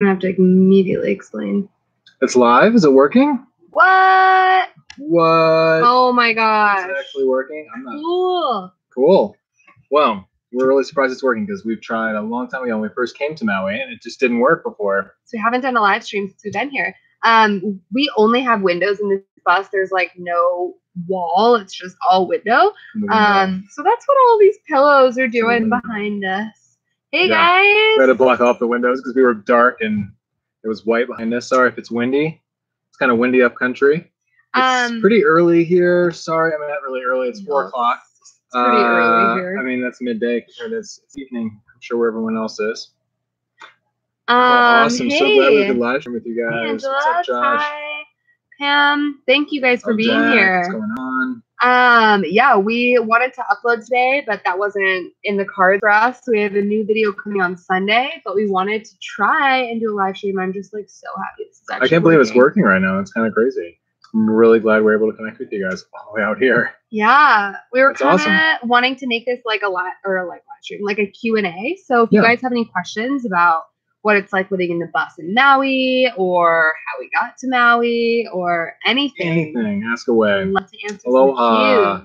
gonna have to immediately explain. It's live? Is it working? What? What? Oh my gosh. Is it actually working? I'm not. Cool. Cool. Well, we're really surprised it's working because we've tried a long time ago when we first came to Maui and it just didn't work before. So we haven't done a live stream since we've been here. We only have windows in this bus. There's like no wall. It's just all window. So that's what all these pillows are doing behind us. Hey guys. We had to block off the windows because we were dark and it was white behind us. Sorry if it's windy. It's kind of windy up country. It's pretty early here. Sorry, I mean not really early. It's 4 o'clock. It's pretty early here. I mean that's midday compared to it's evening. I'm sure where everyone else is. Awesome. Hey. So glad we could live stream with you guys. Angela, what's up, Josh? hi. Pam, thank you guys for being Jack, here. What's going on? Yeah, we wanted to upload today, but that wasn't in the cards for us. So we have a new video coming on Sunday, but we wanted to try and do a live stream. I'm just like so happy this is actually I can't believe it's working right now. It's kind of crazy. I'm really glad we're able to connect with you guys all the way out here. Yeah, we were kind of awesome. wanting to make this like a live stream, like a Q&A. So if you guys have any questions about what it's like living in the bus in Maui, or how we got to Maui, or anything, ask away. I'd love to answer. Aloha.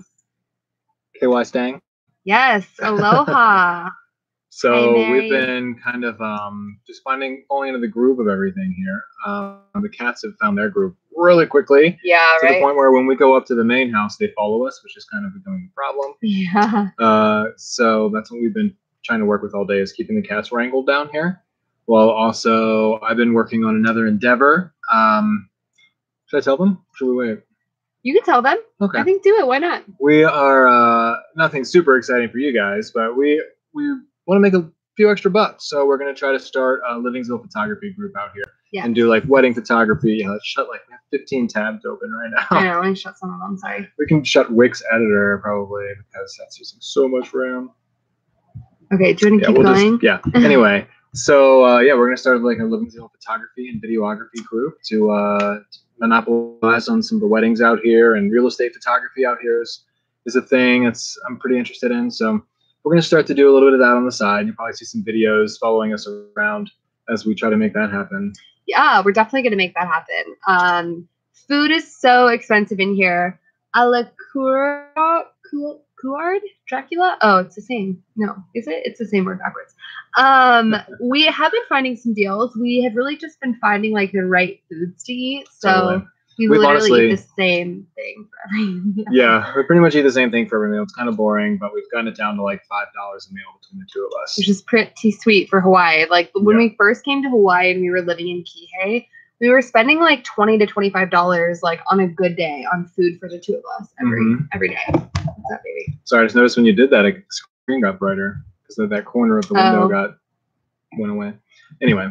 KY Stang. Yes, aloha. So we've been kind of just falling into the groove of everything here. The cats have found their groove really quickly. Yeah, to the point where when we go up to the main house, they follow us, which is kind of becoming a problem. Yeah. So that's what we've been trying to work with all day, is keeping the cats wrangled down here. Well, also, I've been working on another endeavor. Should I tell them? Should we wait? You can tell them. Okay. I think do it. Why not? We are nothing super exciting for you guys, but we want to make a few extra bucks. So we're going to try to start a Livingsville photography group out here and do like wedding photography. You know, let's shut like 15 tabs open right now. I know. Let me shut some of them. Sorry. We can shut Wix Editor probably because that's using so much RAM. Okay. Do you want to keep going? Anyway. So, we're going to start like a Livingsville photography and videography group to monopolize on some of the weddings out here, and real estate photography out here is a thing I'm pretty interested in. So we're going to start to do a little bit of that on the side. You'll probably see some videos following us around as we try to make that happen. Yeah, we're definitely going to make that happen. Food is so expensive in here. A la Couard? Dracula? Oh, it's the same. No, is it? It's the same word backwards. We have been finding some deals. We have really just been finding like the right foods to eat. So we literally eat the same thing for every meal. Yeah, we pretty much eat the same thing for every meal. It's kind of boring, but we've gotten it down to like $5 a meal between the two of us. Which is pretty sweet for Hawaii. Like when we first came to Hawaii and we were living in Kihei, we were spending like $20 to $25 like on a good day on food for the two of us every day. What's that, baby? Sorry, I just noticed when you did that, a screen got brighter because that corner of the window went away. Anyway,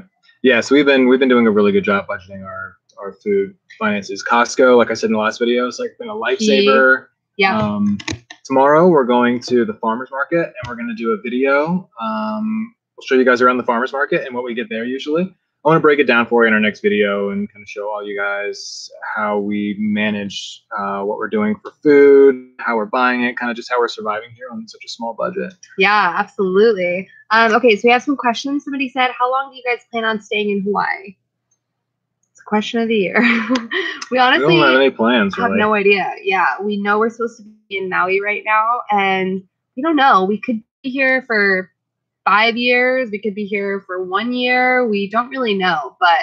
so we've been doing a really good job budgeting our food finances. Costco, like I said in the last video, it's like been a lifesaver. Yeah. Tomorrow we're going to the farmers market and we're going to do a video. We'll show you guys around the farmers market and what we get there usually. I want to break it down for you in our next video and kind of show all you guys how we manage what we're doing for food, how we're buying it, kind of just how we're surviving here on such a small budget. Yeah, absolutely. Okay, so we have some questions. Somebody said, how long do you guys plan on staying in Hawaii? It's a question of the year. We honestly don't have any plans, have no idea. Yeah, we know we're supposed to be in Maui right now, and we don't know. We could be here for 5 years. We could be here for 1 year. We don't really know. But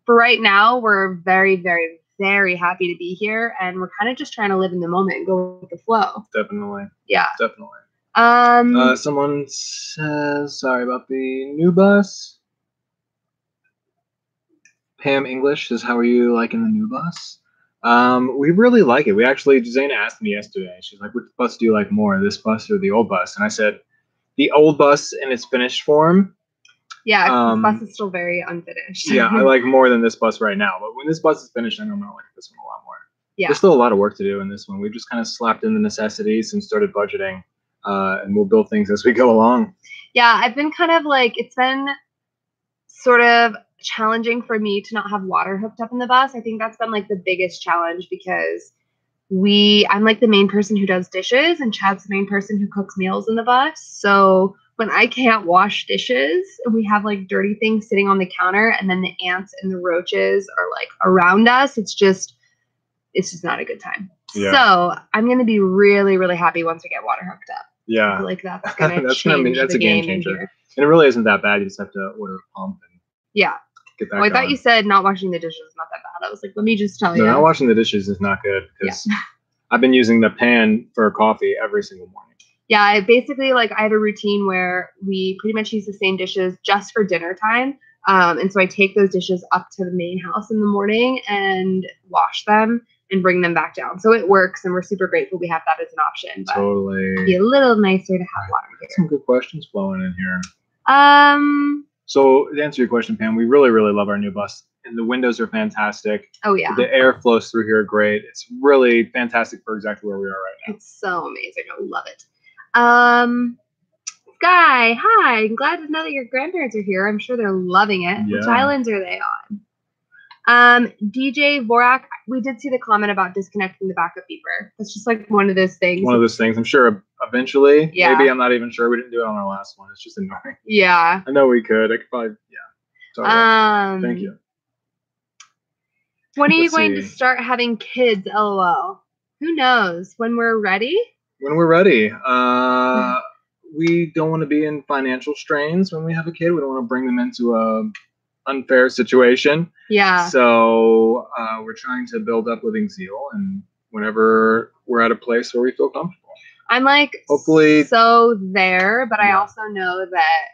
for right now, we're very, very, very happy to be here. And we're kind of just trying to live in the moment and go with the flow. Definitely. Yeah. Definitely. Someone says, sorry about the new bus. Pam English says, how are you liking the new bus? We really like it. We actually, Zaynah asked me yesterday. She's like, which bus do you like more, this bus or the old bus? And I said, the old bus in its finished form. Yeah, this bus is still very unfinished. Yeah, I like more than this bus right now. But when this bus is finished, I know I'm going to like this one a lot more. Yeah. There's still a lot of work to do in this one. We've just kind of slapped in the necessities and started budgeting. And we'll build things as we go along. Yeah, I've been kind of like, it's been sort of challenging for me to not have water hooked up in the bus. I think that's been like the biggest challenge because I'm like the main person who does dishes and Chad's the main person who cooks meals in the bus. So when I can't wash dishes and we have like dirty things sitting on the counter and then the ants and the roaches are like around us, it's just not a good time. Yeah. So I'm going to be really, really happy once we get water hooked up. Yeah. I feel like that's going to change the game changer. And it really isn't that bad. You just have to order a pump. And yeah. Get that I thought you said not washing the dishes is not that bad. I was like, let me just tell you. No, not washing the dishes is not good because I've been using the pan for coffee every single morning. Yeah, I basically I have a routine where we pretty much use the same dishes just for dinner time. And so I take those dishes up to the main house in the morning and wash them and bring them back down. So it works, and we're super grateful we have that as an option. But totally. It'd be a little nicer to have water here. Some good questions flowing in here. So to answer your question, Pam, we really, really love our new bus. And the windows are fantastic. Oh, yeah. The air flows through here great. It's really fantastic for exactly where we are right now. It's so amazing. I love it. Sky, hi. I'm glad to know that your grandparents are here. I'm sure they're loving it. Yeah. Which islands are they on? DJ Vorak, we did see the comment about disconnecting the backup beeper. It's just like one of those things. One of those things. I'm sure eventually. Yeah. Maybe I'm not even sure. We didn't do it on our last one. It's just annoying. Yeah. I know we could. I could probably. Yeah. Sorry. Thank you. When are you going to start having kids? LOL. Who knows? When we're ready? When we're ready. We don't want to be in financial strains when we have a kid. We don't want to bring them into a unfair situation. Yeah. So we're trying to build up living zeal, and whenever we're at a place where we feel comfortable. I'm hopefully so there, but I also know that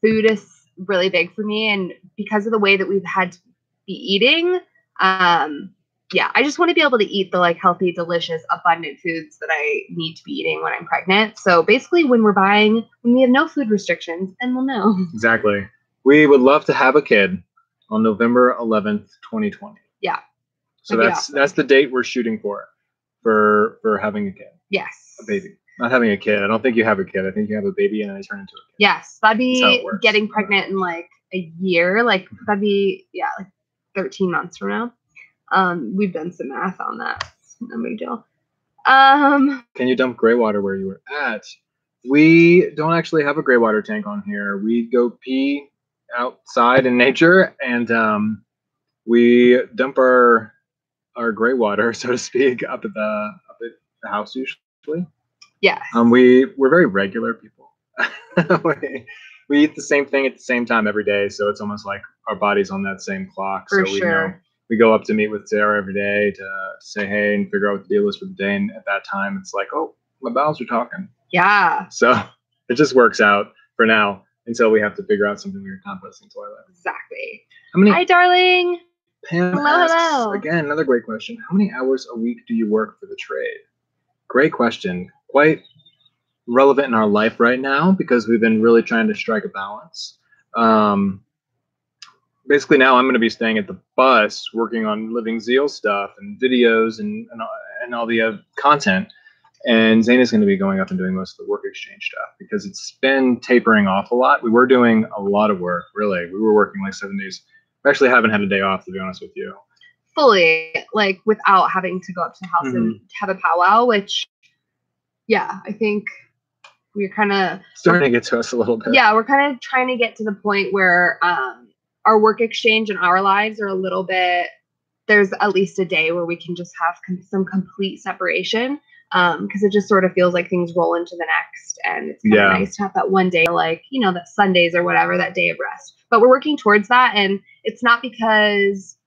food is really big for me, and because of the way that we've had to be eating, I just want to be able to eat the healthy, delicious, abundant foods that I need to be eating when I'm pregnant. So basically when we have no food restrictions, then we'll know. Exactly. We would love to have a kid on November 11th, 2020. Yeah. So that's the date we're shooting for having a kid. Yes. A baby. Not having a kid. I don't think you have a kid. I think you have a baby and then turn into a kid. Yes. That'd be getting pregnant in a year. That'd be 13 months from now. We've done some math on that. No big deal. Can you dump gray water where you were at? We don't actually have a gray water tank on here. We go pee outside in nature, and we dump our gray water, so to speak, up at the house usually. Yes. We're very regular people. we eat the same thing at the same time every day, so it's almost like our body's on that same clock. For so sure. We go up to meet with Sarah every day to say hey and figure out what the deal is for the day. And at that time, it's like, oh, my bowels are talking. Yeah. So it just works out for now until we have to figure out something weird composting toilet. Exactly. How many? Hi, darling. Pam asks, again, another great question. How many hours a week do you work for the trade? Great question. Quite relevant in our life right now because we've been really trying to strike a balance. Basically now I'm going to be staying at the bus working on Living Zeal stuff and videos and all the content. And Zaynah's going to be going up and doing most of the work exchange stuff because it's been tapering off a lot. We were doing a lot of work, really. We were working 7 days. We actually haven't had a day off, to be honest with you. Fully, without having to go up to the house and have a powwow, which, I think we're kind of starting to get to us a little bit. Yeah, we're kind of trying to get to the point where our work exchange and our lives are a little bit, there's at least a day where we can just have some complete separation because it just sort of feels like things roll into the next, and it's kind of nice to have that one day, that Sundays or whatever, that day of rest. But we're working towards that, and it's not because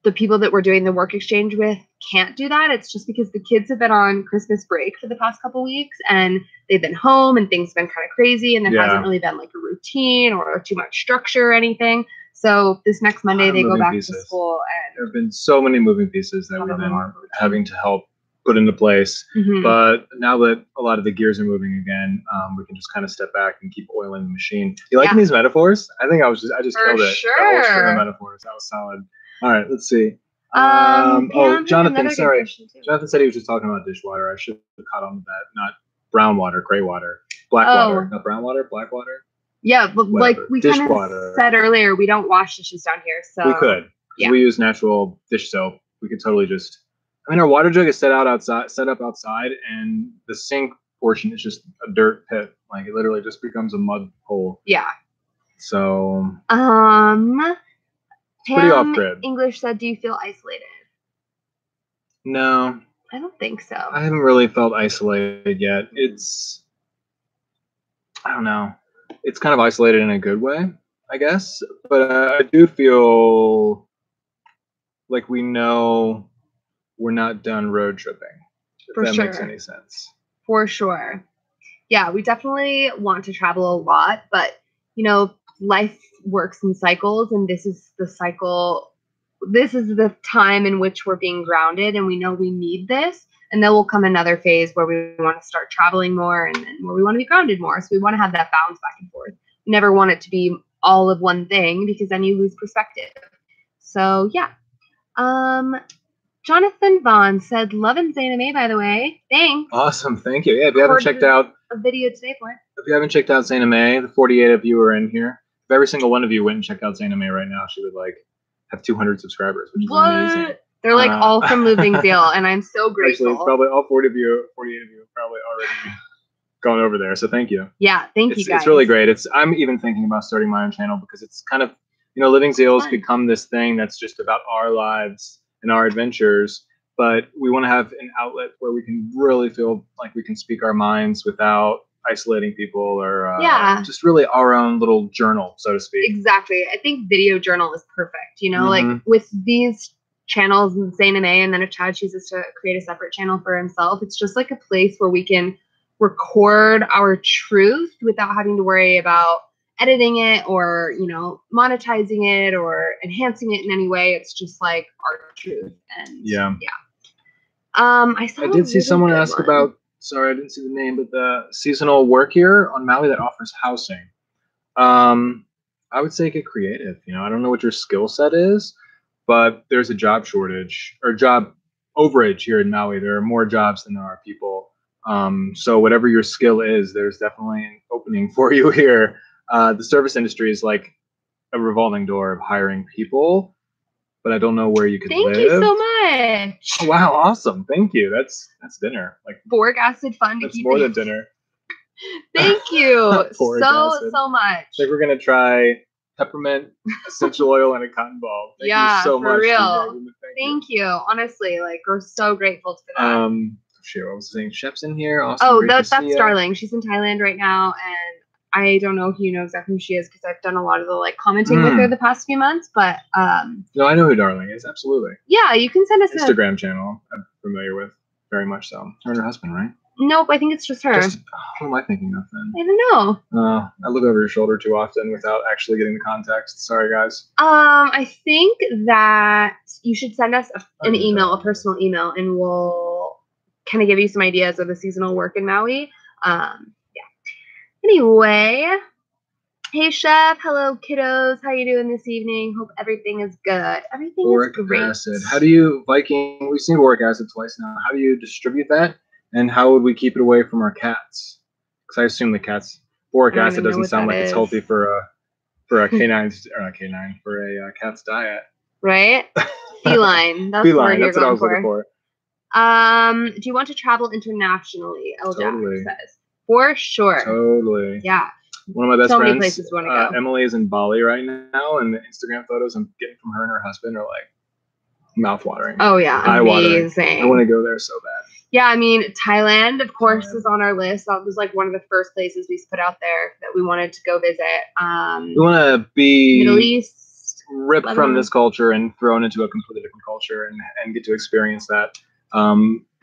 the people that we're doing the work exchange with can't do that. It's just because the kids have been on Christmas break for the past couple weeks, and they've been home, and things have been kind of crazy, and there hasn't really been a routine or too much structure or anything. So this next Monday they go back to school, and there have been so many moving pieces that we've been having to help put into place. But now that a lot of the gears are moving again, we can just kind of step back and keep oiling the machine. You liking these metaphors? I think I just killed it. Sure. The whole string of metaphors. That was solid. All right, let's see. Jonathan, sorry. Jonathan said he was just talking about dishwater. I should have caught on to that. Not brown water, gray water, black water. Not brown water, black water. Yeah, but we kind of said earlier, we don't wash dishes down here, so we could. We use natural dish soap. We could totally just. Our water jug is set up outside, and the sink portion is just a dirt pit, Like it literally just becomes a mud hole. Yeah. So Pam pretty off grid. English said, "Do you feel isolated?" No, I don't think so. I haven't really felt isolated yet. It's, I don't know. It's kind of isolated in a good way, I guess. But I do feel like we know we're not done road tripping. If that makes any sense. For sure. Yeah, we definitely want to travel a lot, but you know, life works in cycles, and this is the cycle. This is the time in which we're being grounded, and we know we need this. And then will come another phase where we want to start traveling more, and then where we want to be grounded more. So we want to have that balance back and forth. We never want it to be all of one thing, because then you lose perspective. So yeah. Jonathan Vaughn said, "Loving Zaynah May, by the way. Thanks." Awesome, thank you. Yeah, if you haven't checked out a video today for it. If you haven't checked out Zaynah May, the 48 of you are in here. If every single one of you went and checked out Zaynah May right now, she would like have 200 subscribers, which is amazing. They're like all from Moving Zeal, and I'm so grateful. Actually, probably all 48 of you have probably already gone over there. So thank you. Yeah, thank you guys. It's really great. I'm even thinking about starting my own channel because it's kind of, Living Zeal has become this thing that's just about our lives and our adventures. But we want to have an outlet where we can really feel like we can speak our minds without isolating people or just really our own little journal, so to speak. Exactly. I think video journal is perfect. Like with these channels and Zaynah May, and then if Chad chooses to create a separate channel for himself, it's just like a place where we can record our truth without having to worry about editing it or, monetizing it or enhancing it in any way. It's just like our truth. And yeah. I did see someone ask about, sorry, I didn't see the name, but the seasonal work here on Maui that offers housing. I would say get creative. I don't know what your skill set is, but there's a job shortage or job overage here in Maui. There are more jobs than there are people. So whatever your skill is, there's definitely an opening for you here. The service industry is like a revolving door of hiring people, but I don't know where you could live. Thank you so much. Oh, wow, awesome. Thank you. That's dinner. Like boric acid fun to keep. That's more than dinner. So much. Like we're gonna try peppermint, essential oil, and a cotton ball. Thank you so much. For real. Thank you. Honestly, like we're so grateful for that. Sure. I was saying chef's in here. Awesome. Oh, that's Darling. She's in Thailand right now, and I don't know if you know exactly who she is because I've done a lot of the like commenting with her the past few months, but no, I know who Darling is. Absolutely. Yeah, you can send us Instagram channel. I'm familiar with very much so. Her and her husband, right? Nope, I think it's just her. Who am I thinking of then? I don't know. I look over your shoulder too often without actually getting the context. Sorry, guys. I think that you should send us an email, a personal email, and we'll kind of give you some ideas of the seasonal work in Maui. Yeah. Anyway, hey chef, hello kiddos. How you doing this evening? Hope everything is good. Everything boric is great. Acid. How do you Viking? We've seen boric acid twice now. How do you distribute that? And how would we keep it away from our cats? Because I assume the cats boric acid doesn't sound like it's healthy for a canine's or not canine for a cat's diet. Right? Feline. That's Feline. That's what I was looking for. Do you want to travel internationally? El Totally. Jack says. For sure. Totally. Yeah. One of my best friends, many places we want to go. Emily, is in Bali right now, and the Instagram photos I'm getting from her and her husband are like mouth-watering. Oh yeah, amazing. I want to go there so bad. Yeah, I mean Thailand, of course, is on our list. That was like one of the first places we put out there that we wanted to go visit. We want to be Middle East, ripped from this culture and thrown into a completely different culture and get to experience that.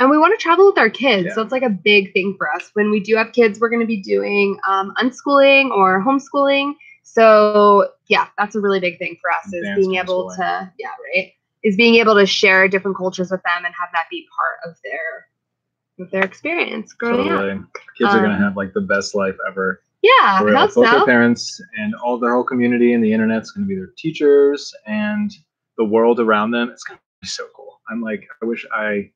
And we want to travel with our kids. So it's like a big thing for us. When we do have kids, we're going to be doing unschooling or homeschooling. So yeah, that's a really big thing for us is being able to, is being able to share different cultures with them and have that be part of their experience growing up. Kids are going to have like the best life ever. Yeah, I hope so. Both their parents and all their whole community and the internet's going to be their teachers and the world around them. It's going to be so cool. I'm like, I wish I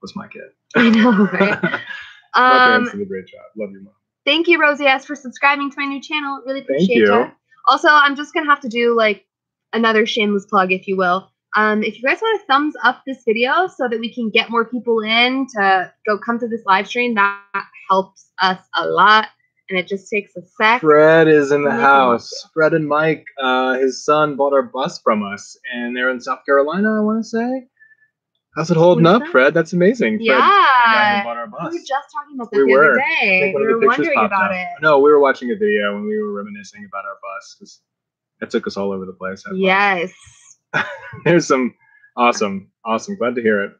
was my kid. I know, right? My parents did a great job. Love you, Mom. Thank you, Rosie S, for subscribing to my new channel. Really appreciate it. Also, I'm just going to have to do like another shameless plug, if you will. If you guys want to thumbs up this video so that we can get more people in to come to this live stream, that helps us a lot. and it just takes a sec. Fred is in the Make it house. Fred and Mike, his son bought our bus from us, and they're in South Carolina, I want to say. How's it holding up, Fred? That's amazing. Yeah. Fred, the guy who bought our bus. We were just talking about that the other day. We were wondering about it. No, we were watching a video and we were reminiscing about our bus because it took us all over the place. Yes. There's some awesome. Glad to hear it.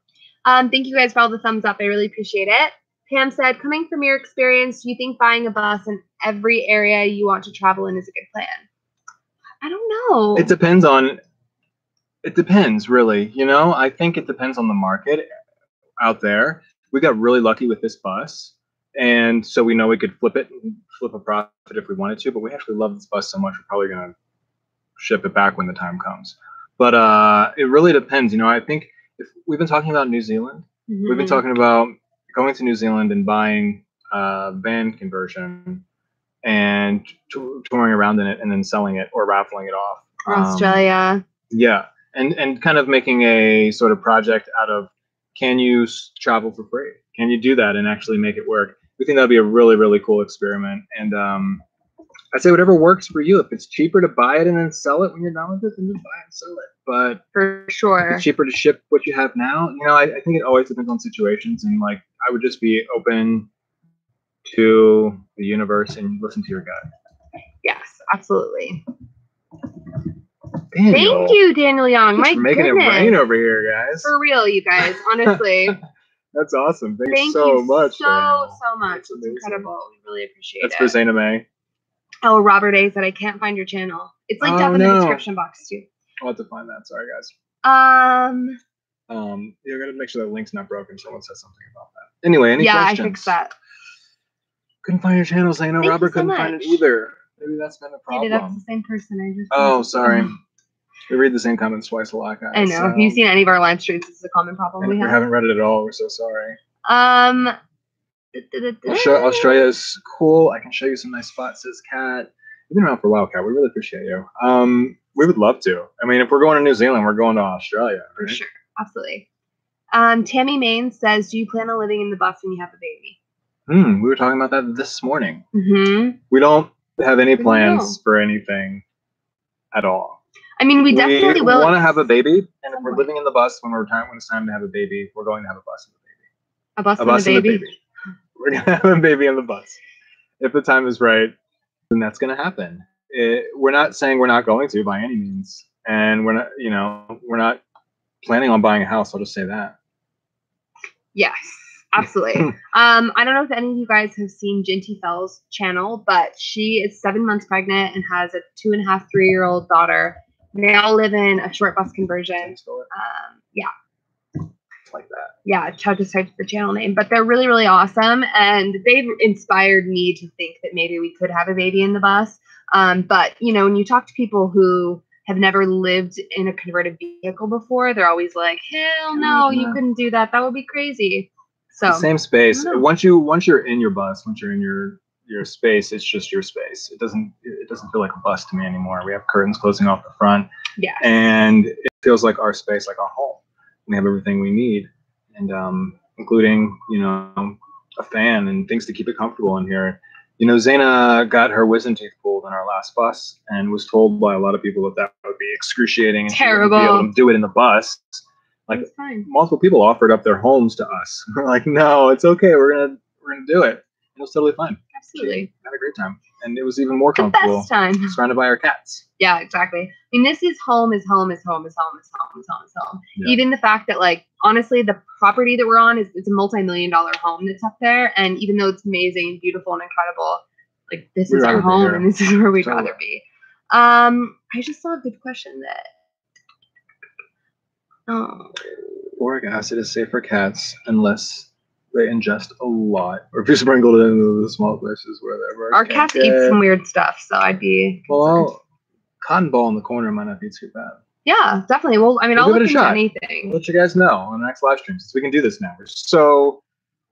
Thank you guys for all the thumbs up. I really appreciate it. Pam said, coming from your experience, do you think buying a bus in every area you want to travel in is a good plan? I don't know. It depends, really. You know, I think it depends on the market out there. We got really lucky with this bus, and so we know we could flip it and flip a profit if we wanted to, but we actually love this bus so much we're probably going to ship it back when the time comes. But it really depends. You know, I think if we've been talking about New Zealand. We've been talking about going to New Zealand and buying a van conversion and touring around in it and then selling it or raffling it off. Australia. Yeah. And kind of making a sort of project out of, can you travel for free? Can you do that and actually make it work? We think that'd be a really, really cool experiment. And I'd say whatever works for you. If it's cheaper to buy it and then sell it when you're done with it, then just buy it and sell it. But for sure, if it's cheaper to ship what you have now. You know, I think it always depends on situations. And like, I would just be open to the universe and listen to your gut. Yes, absolutely. Daniel, thank you, Daniel Young. My making it rain over here, guys. For real, you guys. Honestly. That's awesome. Thank you so much. So much. It's incredible. We really appreciate it. That's for Zaynah May. Oh, Robert A said, I can't find your channel. It's like down in the description box too. I'll have to find that. Sorry, guys. You gotta make sure that link's not broken. Someone said something about that. Anyway, any questions? Yeah, I fixed that. Couldn't find your channel, Zaynah. Robert couldn't find it either. Maybe that's been the problem. Maybe that's the same person. Sorry. We read the same comments twice a lot, guys. I know. If you've seen any of our live streams, this is a common problem we have. We haven't read it at all. We're so sorry. Australia is cool. I can show you some nice spots, says Kat. You've been around for a while, Kat. We really appreciate you. We would love to. I mean, if we're going to New Zealand, we're going to Australia. Right? For sure. Absolutely. Tammy Main says, do you plan on living in the bus when you have a baby? We were talking about that this morning. We don't have any plans for anything at all. I mean, we definitely will. We want to have a baby, and if we're living in the bus when it's time to have a baby, we're going to have a bus and a baby. A bus and a baby? We're going to have a baby in the bus. If the time is right, then that's going to happen. We're not saying we're not going to by any means, and we're not planning on buying a house. I'll just say that. Yes, absolutely. I don't know if any of you guys have seen Jinty Fell's channel, but she is 7 months pregnant and has a 2.5, 3-year-old daughter. They all live in a short bus conversion. Yeah. Like that. Yeah, Chad just typed the channel name, but they're really, really awesome. And they've inspired me to think that maybe we could have a baby in the bus. But, you know, when you talk to people who have never lived in a converted vehicle before, they're always like, hell no, you couldn't do that. That would be crazy. So the same space. Once you're in your bus, once you're in your space, it's just your space. It doesn't feel like a bus to me anymore. We have curtains closing off the front. Yeah. And it feels like our space, like our home. We have everything we need, and including, you know, a fan and things to keep it comfortable in here. You know, Zaynah got her wisdom teeth pulled in our last bus and was told by a lot of people that would be excruciating and terrible. She wouldn't be able to do it in the bus. Like, multiple people offered up their homes to us. We're like, no, it's okay. We're gonna do it. It was totally fine. Absolutely. She had a great time. And it was even more comfortable. The best time. Surrounded by our cats. Yeah, exactly. I mean, this is home is home is home is home is home is home is home. Yeah. Even the fact that, like, honestly, the property that we're on it's a multi-million-dollar home that's up there. And even though it's amazing, beautiful, and incredible, like, this is our home and this is where we'd rather be. I just saw a good question that boric acid is safe for cats unless they ingest a lot, or if you sprinkle it into the small places where they're. Our cats eat some weird stuff, so I'd be concerned. Well, cotton ball in the corner might not be too bad. Yeah, definitely. Well, I mean, I'll look into anything. I'll let you guys know on the next live stream, since we can do this now.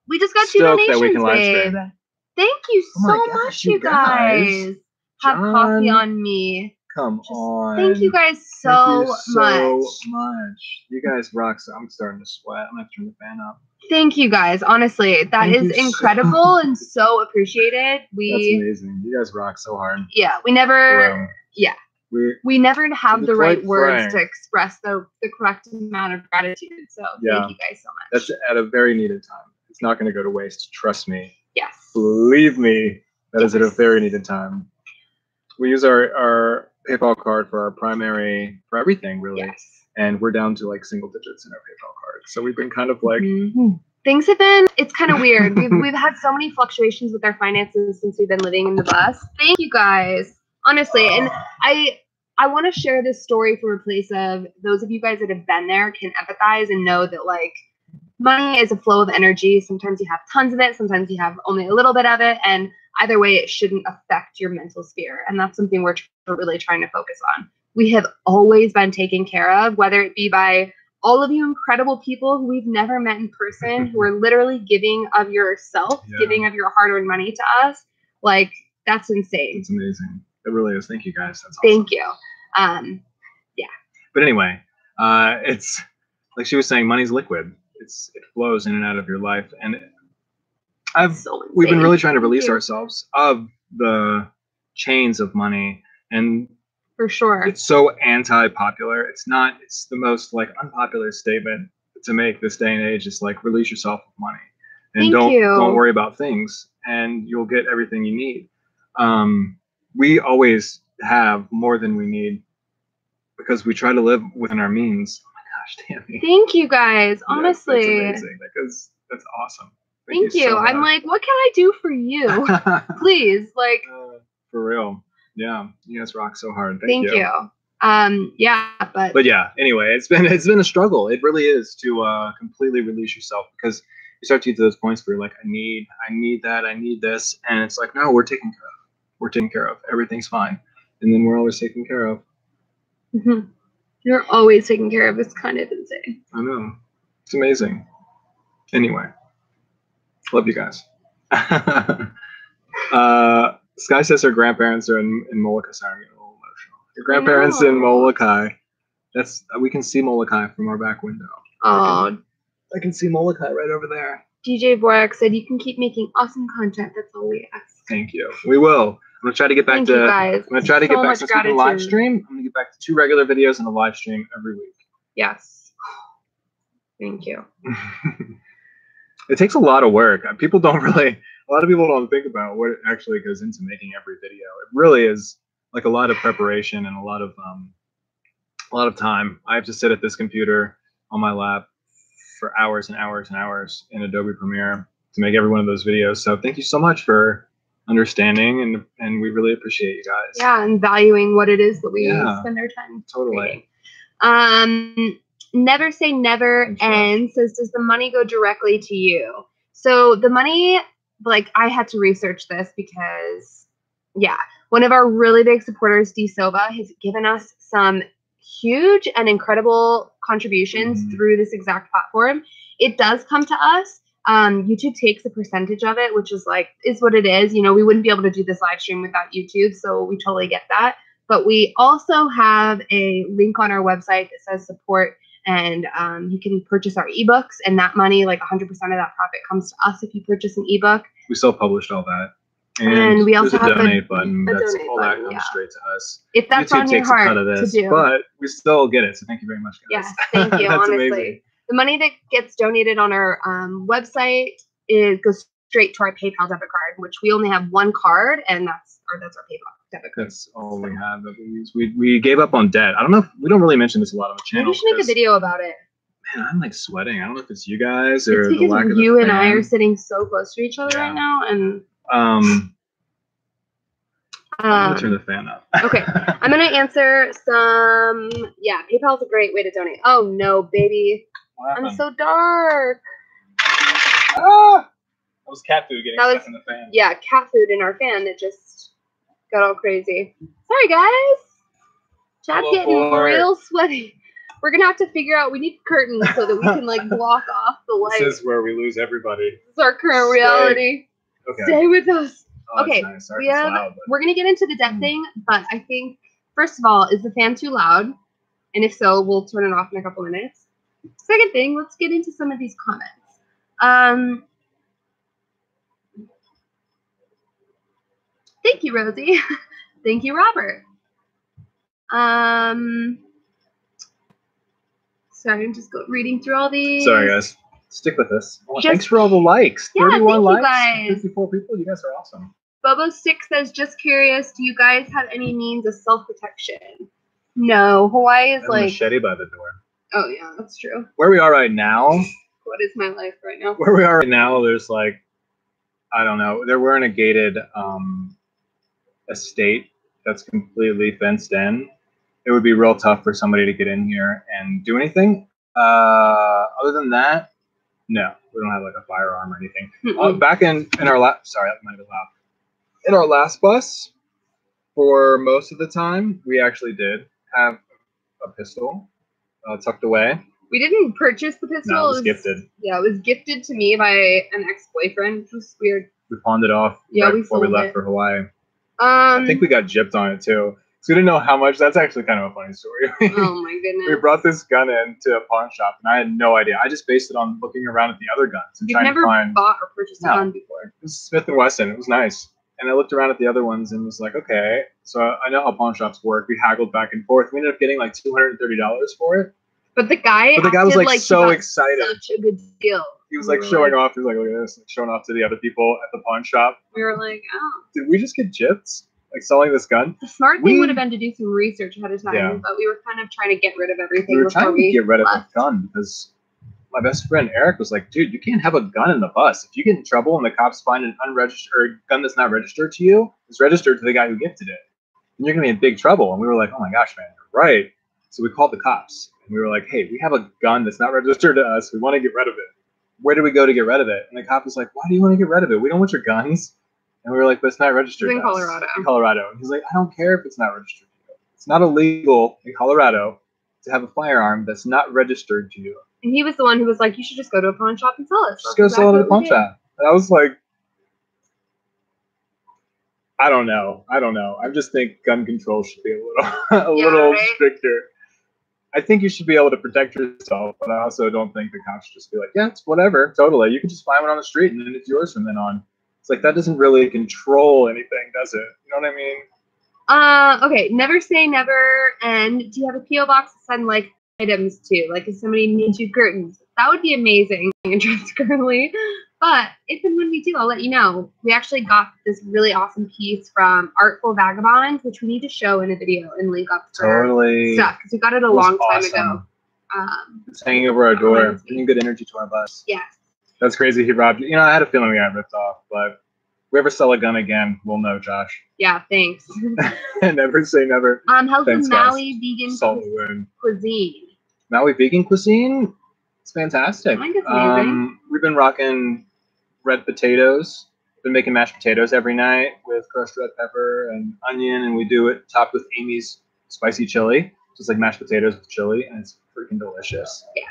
We just got 2 donations, babe. Thank you so much, you guys. Have coffee on me. Come on. Thank you guys Thank so you so much. much. You guys rock. So I'm starting to sweat. I'm gonna have to turn the fan up. Thank you guys. Honestly, that Thank is you so incredible and so appreciated. That's amazing. You guys rock so hard. Yeah, we never. For real. Yeah. We never have To the be right quite words frank. to express the correct amount of gratitude. So Yeah. thank you guys so much. That's at a very needed time. It's not going to go to waste. Trust me. Yes. Believe me. That is at a Yes. very needed time. We use our PayPal card for for everything really. Yes. And we're down to like single digits in our PayPal card. So we've been kind of like Things have been, it's kind of weird. We've had so many fluctuations with our finances since we've been living in the bus. Thank you guys. Honestly, and I want to share this story from a place of those of you guys that have been there can empathize and know that like money is a flow of energy. Sometimes you have tons of it, sometimes you have only a little bit of it, and either way it shouldn't affect your mental sphere. And that's something we're really trying to focus on. We have always been taken care of, whether it be by all of you incredible people who we've never met in person, who are literally giving of yourself, giving of your hard-earned money to us. Like, that's insane. It's amazing. It really is. Thank you guys. That's awesome. Thank you. Yeah. But anyway, it's like she was saying, money's liquid. It flows in and out of your life, and we've been really trying to release ourselves of the chains of money, and for sure, it's so anti-popular. It's the most like unpopular statement to make this day and age. Is like release yourself of money, and don't worry about things, and you'll get everything you need. We always have more than we need because we try to live within our means. Oh my gosh, Tammy. Thank you guys. Honestly, that's amazing. That's awesome. Thank you. So I'm like, what can I do for you? Please, like. For real. Yeah, you guys rock so hard. Thank you. Yeah, but yeah. Anyway, it's been a struggle. It really is to completely release yourself because you start to get to those points where you're like, I need that, I need this, and it's like, no, we're taken care of. We're taken care of. Everything's fine, and then we're always taken care of. Mm-hmm. You're always taken care of. It's kind of insane. I know. It's amazing. Anyway, love you guys. Sky says her grandparents are in Molokai. Sorry, I'm getting a little emotional. Her grandparents in Molokai. We can see Molokai from our back window. Oh, I can see Molokai right over there. DJ Vorak said you can keep making awesome content. That's all we ask. Thank you. We will. I'm gonna try to get back to. I'm gonna try to get back to the live stream. I'm gonna get back to 2 regular videos and a live stream every week. Yes. Thank you. It takes a lot of work. People don't really. A lot of people don't think about what actually goes into making every video. It really is like a lot of preparation and a lot of time. I have to sit at this computer on my lap for hours and hours and hours in Adobe Premiere to make every one of those videos. So thank you so much for understanding, and we really appreciate you guys. Yeah, and valuing what it is that we spend our time totally creating. Never Say Never End says, does the money go directly to you? So the money, like, I had to research this because, one of our really big supporters, D Silva, has given us some huge and incredible contributions through this exact platform. It does come to us. YouTube takes a percentage of it, which is what it is. You know, we wouldn't be able to do this live stream without YouTube, so we totally get that. But we also have a link on our website that says support, and you can purchase our ebooks, and that money, like 100% of that profit, comes to us if you purchase an ebook. We self-published all that. And we also have a donate button. That's all that comes straight to us. If that's YouTube on your takes heart a cut of this, to do. But we still get it, so thank you very much, guys. Yes, thank you, honestly. Amazing. The money that gets donated on our website goes straight to our PayPal debit card, which we only have one card, and that's our PayPal debit card. That's all we have that we use. We gave up on debt. I don't know if we don't really mention this a lot on the channel. Maybe we should make a video about it. Man, I'm like sweating. I don't know if it's you guys or it's the lack of you and I are sitting so close to each other right now, and I'm gonna turn the fan up. Okay, I'm gonna answer some. Yeah, PayPal's a great way to donate. Oh no, baby, I'm so dark. Ah! That was cat food getting stuck in the fan. Yeah, cat food in our fan that just got all crazy. Sorry, guys. Chad's getting real sweaty. We're gonna have to figure out. We need curtains so that we can like block off the light. This is where we lose everybody. This is our current reality. Okay. Stay with us. Oh, okay, nice. we're gonna get into the debt thing, but I think First of all, is the fan too loud? And if so, we'll turn it off in a couple minutes. Second thing, let's get into some of these comments. Thank you, Rosie. Thank you, Robert. Sorry, I'm just reading through all these. Sorry, guys. Stick with us. Oh, thanks for all the likes. Yeah, 31 likes. Guys. 54 people. You guys are awesome. Bobo6 says, just curious, do you guys have any means of self-protection? No. Hawaii is like... a machete by the door. Oh, yeah, that's true. Where we are right now... What is my life right now? Where we are right now, there's like... I don't know. We're in a gated estate that's completely fenced in. It would be real tough for somebody to get in here and do anything. Other than that, no. We don't have like a firearm or anything. Back in our last... Sorry, that might have been loud. In our last bus, for most of the time, we actually did have a pistol tucked away. We didn't purchase the pistol. No, it was gifted. Yeah, it was gifted to me by an ex-boyfriend, which was weird. We pawned it off before we left for Hawaii. I think we got gypped on it too. So we didn't know how much. That's actually kind of a funny story. Oh my goodness. We brought this gun into a pawn shop, and I had no idea. I just based it on looking around at the other guns and You've never bought or purchased a gun before. It was Smith & Wesson. It was nice. And I looked around at the other ones and was like, okay. So I know how pawn shops work. We haggled back and forth. We ended up getting like $230 for it. But the guy was like so excited. Such a good deal. He was like showing off. He was like, look at this, like showing off to the other people at the pawn shop. We were like, oh. Did we just get gypped? Like selling this gun? The smart thing would have been to do some research ahead of time, but we were kind of trying to get rid of everything. We were trying to get rid of the gun because my best friend Eric was like, dude, you can't have a gun in the bus. If you get in trouble and the cops find an unregistered gun that's not registered to you, it's registered to the guy who gifted it, and you're gonna be in big trouble. And we were like, oh my gosh, man, you're right. So we called the cops and we were like, hey, we have a gun that's not registered to us. We want to get rid of it. Where do we go to get rid of it? And the cop was like, why do you want to get rid of it? We don't want your guns. And we were like, but it's not registered in Colorado. In Colorado. And he's like, I don't care if it's not registered to you. It's not illegal in Colorado to have a firearm that's not registered to you. And he was the one who was like, you should just go to a pawn shop and sell it. Just go sell it at a pawn shop. And I was like, I don't know. I just think gun control should be a little stricter. I think you should be able to protect yourself, but I also don't think the cops should just be like, yeah, it's whatever, totally. You can just find one on the street and then it's yours from then on. It's like, that doesn't really control anything, does it? You know what I mean? Okay, never say never. And do you have a P.O. box to send, like, items to? Like, if somebody needs you curtains. That would be amazing. Interest currently. But if and when we do, I'll let you know. We actually got this really awesome piece from Artful Vagabond, which we need to show in a video and link up for stuff, because we got it a long time ago. It's hanging over our door, bringing good energy to our bus. Yes. That's crazy. He robbed you. You know, I had a feeling we got ripped off, but if we ever sell a gun again, we'll know, Josh. Yeah, thanks. Never say never. How's the Maui vegan cuisine? Maui vegan cuisine? It's fantastic. I think it's amazing. We've been rocking red potatoes. Been making mashed potatoes every night with crushed red pepper and onion, and we do it topped with Amy's spicy chili. So it's like mashed potatoes with chili, and it's freaking delicious. Yes.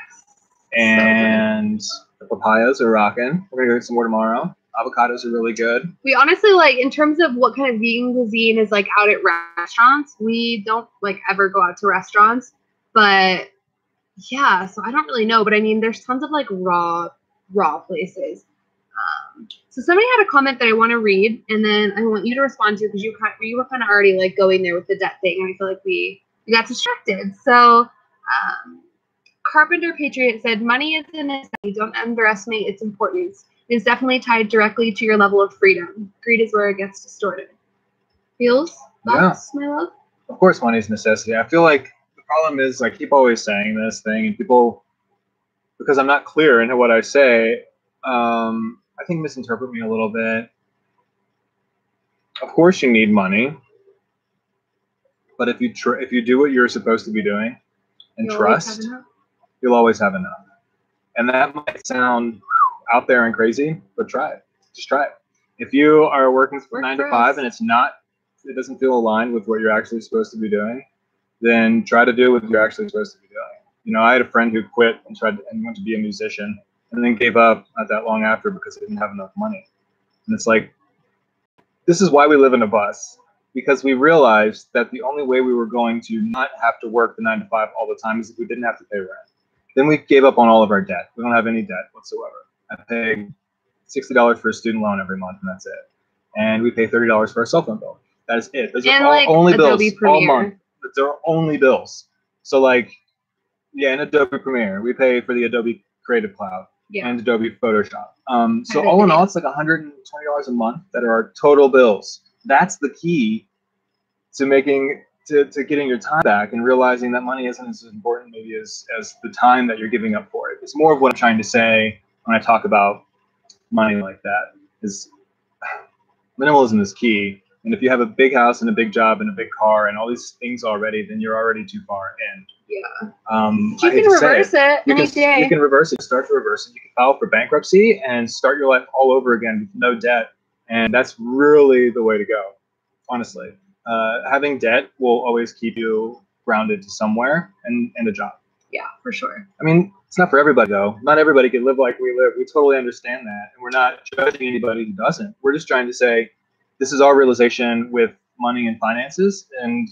And the papayas are rocking. We're gonna get some more tomorrow. Avocados are really good. We honestly, like, in terms of what kind of vegan cuisine is like out at restaurants, we don't like ever go out to restaurants. But yeah, so I don't really know. But I mean, there's tons of like raw places. So somebody had a comment that I want to read, and then I want you to respond to, because you were kind of already like going there with the debt thing, and I feel like we got distracted. So Carpenter Patriot said, money is a necessity. Don't underestimate its importance. It is definitely tied directly to your level of freedom. Greed is where it gets distorted. Feels? Thoughts, my love? Of course, money is a necessity. I feel like the problem is I keep always saying this thing, and people, because I'm not clear into what I say, I think misinterpret me a little bit. Of course, you need money, but if you do what you're supposed to be doing and trust, you'll always have enough. And that might sound out there and crazy, but try it. Just try it. If you are working from 9 to 5 and it doesn't feel aligned with what you're actually supposed to be doing, then try to do what you're actually supposed to be doing. You know, I had a friend who quit and went to be a musician, and then gave up not that long after because he didn't have enough money. And it's like, this is why we live in a bus. because we realized that the only way we were going to not have to work the 9 to 5 all the time is if we didn't have to pay rent. Then we gave up on all of our debt. We don't have any debt whatsoever. I pay $60 for a student loan every month, and that's it. And we pay $30 for our cell phone bill. That is it. Those are all only Adobe bills Premiere. all month. They're only bills. So like, yeah, in Adobe Premiere, we pay for the Adobe Creative Cloud and Adobe Photoshop. So all in all, it's like $120 a month that are our total bills. That's the key to making to getting your time back and realizing that money isn't as important maybe as the time that you're giving up for it. It's more of what I'm trying to say when I talk about money like that is minimalism is key. And if you have a big house and a big job and a big car and all these things already, then you're already too far in. Yeah. You can reverse it any day. You can reverse it. Start to reverse it. You can file for bankruptcy and start your life all over again with no debt. And that's really the way to go, honestly. Having debt will always keep you grounded to somewhere and a job. Yeah, for sure. I mean, it's not for everybody, though. Not everybody can live like we live. We totally understand that. And we're not judging anybody who doesn't. We're just trying to say, this is our realization with money and finances, and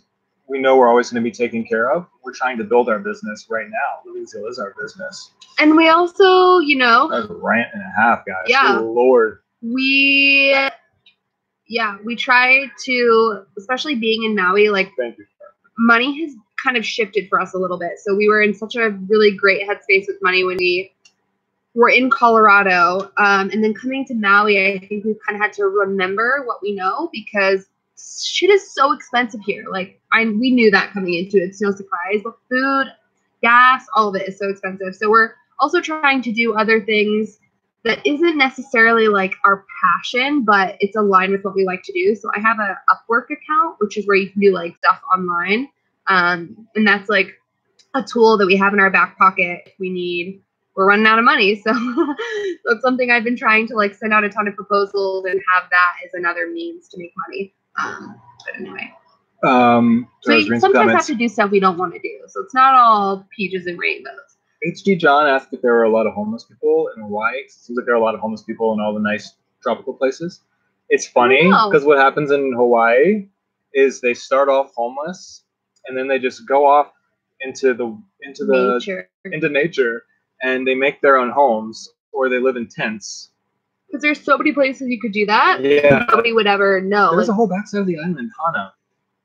we know we're always going to be taken care of. We're trying to build our business right now. Living Zeal is our business. And we also, you know... That was a rant and a half, guys. Yeah. Good Lord. We try to, especially being in Maui, like, thank you. Money has kind of shifted for us a little bit. So we were in such a really great headspace with money when we were in Colorado. And then coming to Maui, I think we've kind of had to remember what we know because shit is so expensive here. Like, we knew that coming into it. It's no surprise. But food, gas, all of it is so expensive. So we're also trying to do other things that isn't necessarily like our passion, but it's aligned with what we like to do. So I have a Upwork account, which is where you can do like stuff online. And that's like a tool that we have in our back pocket if we're running out of money. So that's something I've been trying to like send out a ton of proposals and have that as another means to make money. But anyway. So you sometimes have to do stuff we don't want to do. So it's not all peaches and rainbows. HG John asked if there are a lot of homeless people in Hawaii. It seems like there are a lot of homeless people in all the nice tropical places. It's funny because what happens in Hawaii is they start off homeless and then they just go off into nature and they make their own homes or they live in tents. Because there's so many places you could do that. Yeah. Nobody would ever know. There's a whole backside of the island, Hana.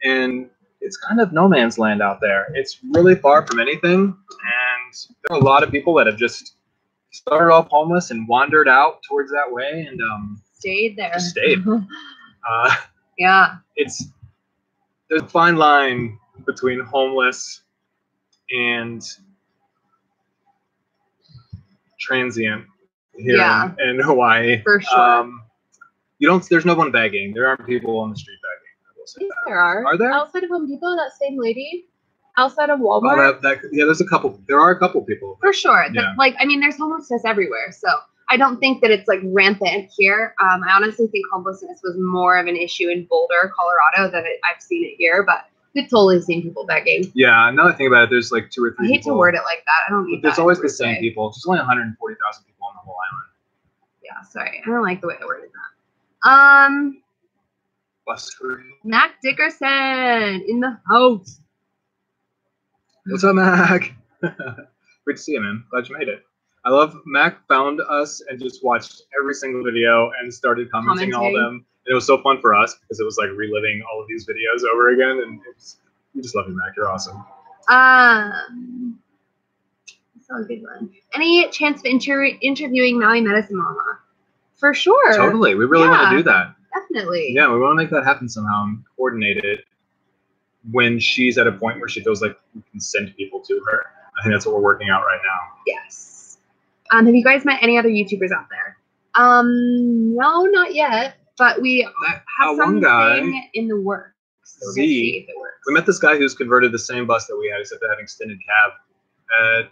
And it's kind of no man's land out there. It's really far from anything. And there are a lot of people that have just started off homeless and wandered out towards that way and stayed there. Just stayed. Yeah. There's a fine line between homeless and transient here in Hawaii. For sure. There's no one begging. There aren't people on the street begging. Yes, there are. Are there? Outside of Home Depot, that same lady. Outside of Walmart. There's a couple. There are a couple people. For sure. Yeah. There's homelessness everywhere. So I don't think that it's like rampant here. I honestly think homelessness was more of an issue in Boulder, Colorado, than I've seen it here. But we've totally seen people begging. Yeah. Now that I think about it, there's like 2 or 3. I hate to word it like that. I don't need. There's always the same people. There's only 140,000 people on the whole island. Yeah. Sorry, I don't like the way I worded that. Mac Dickerson in the house. What's up, Mac? Great to see you, man. Glad you made it. I love Mac found us and just watched every single video and started commenting all of them. And it was so fun for us because it was like reliving all of these videos over again. And we just love you, Mac. You're awesome. That's a good one. Any chance of interviewing Maui Medicine Mama? For sure. Totally. We really want to do that. Definitely. Yeah, we want to make that happen somehow and coordinate it when she's at a point where she feels like we can send people to her. I think that's what we're working out right now. Yes. Have you guys met any other YouTubers out there? No, not yet. But we have something in the works. So we're going to see if it works. We met this guy who's converted the same bus that we had, except they had an extended cab at a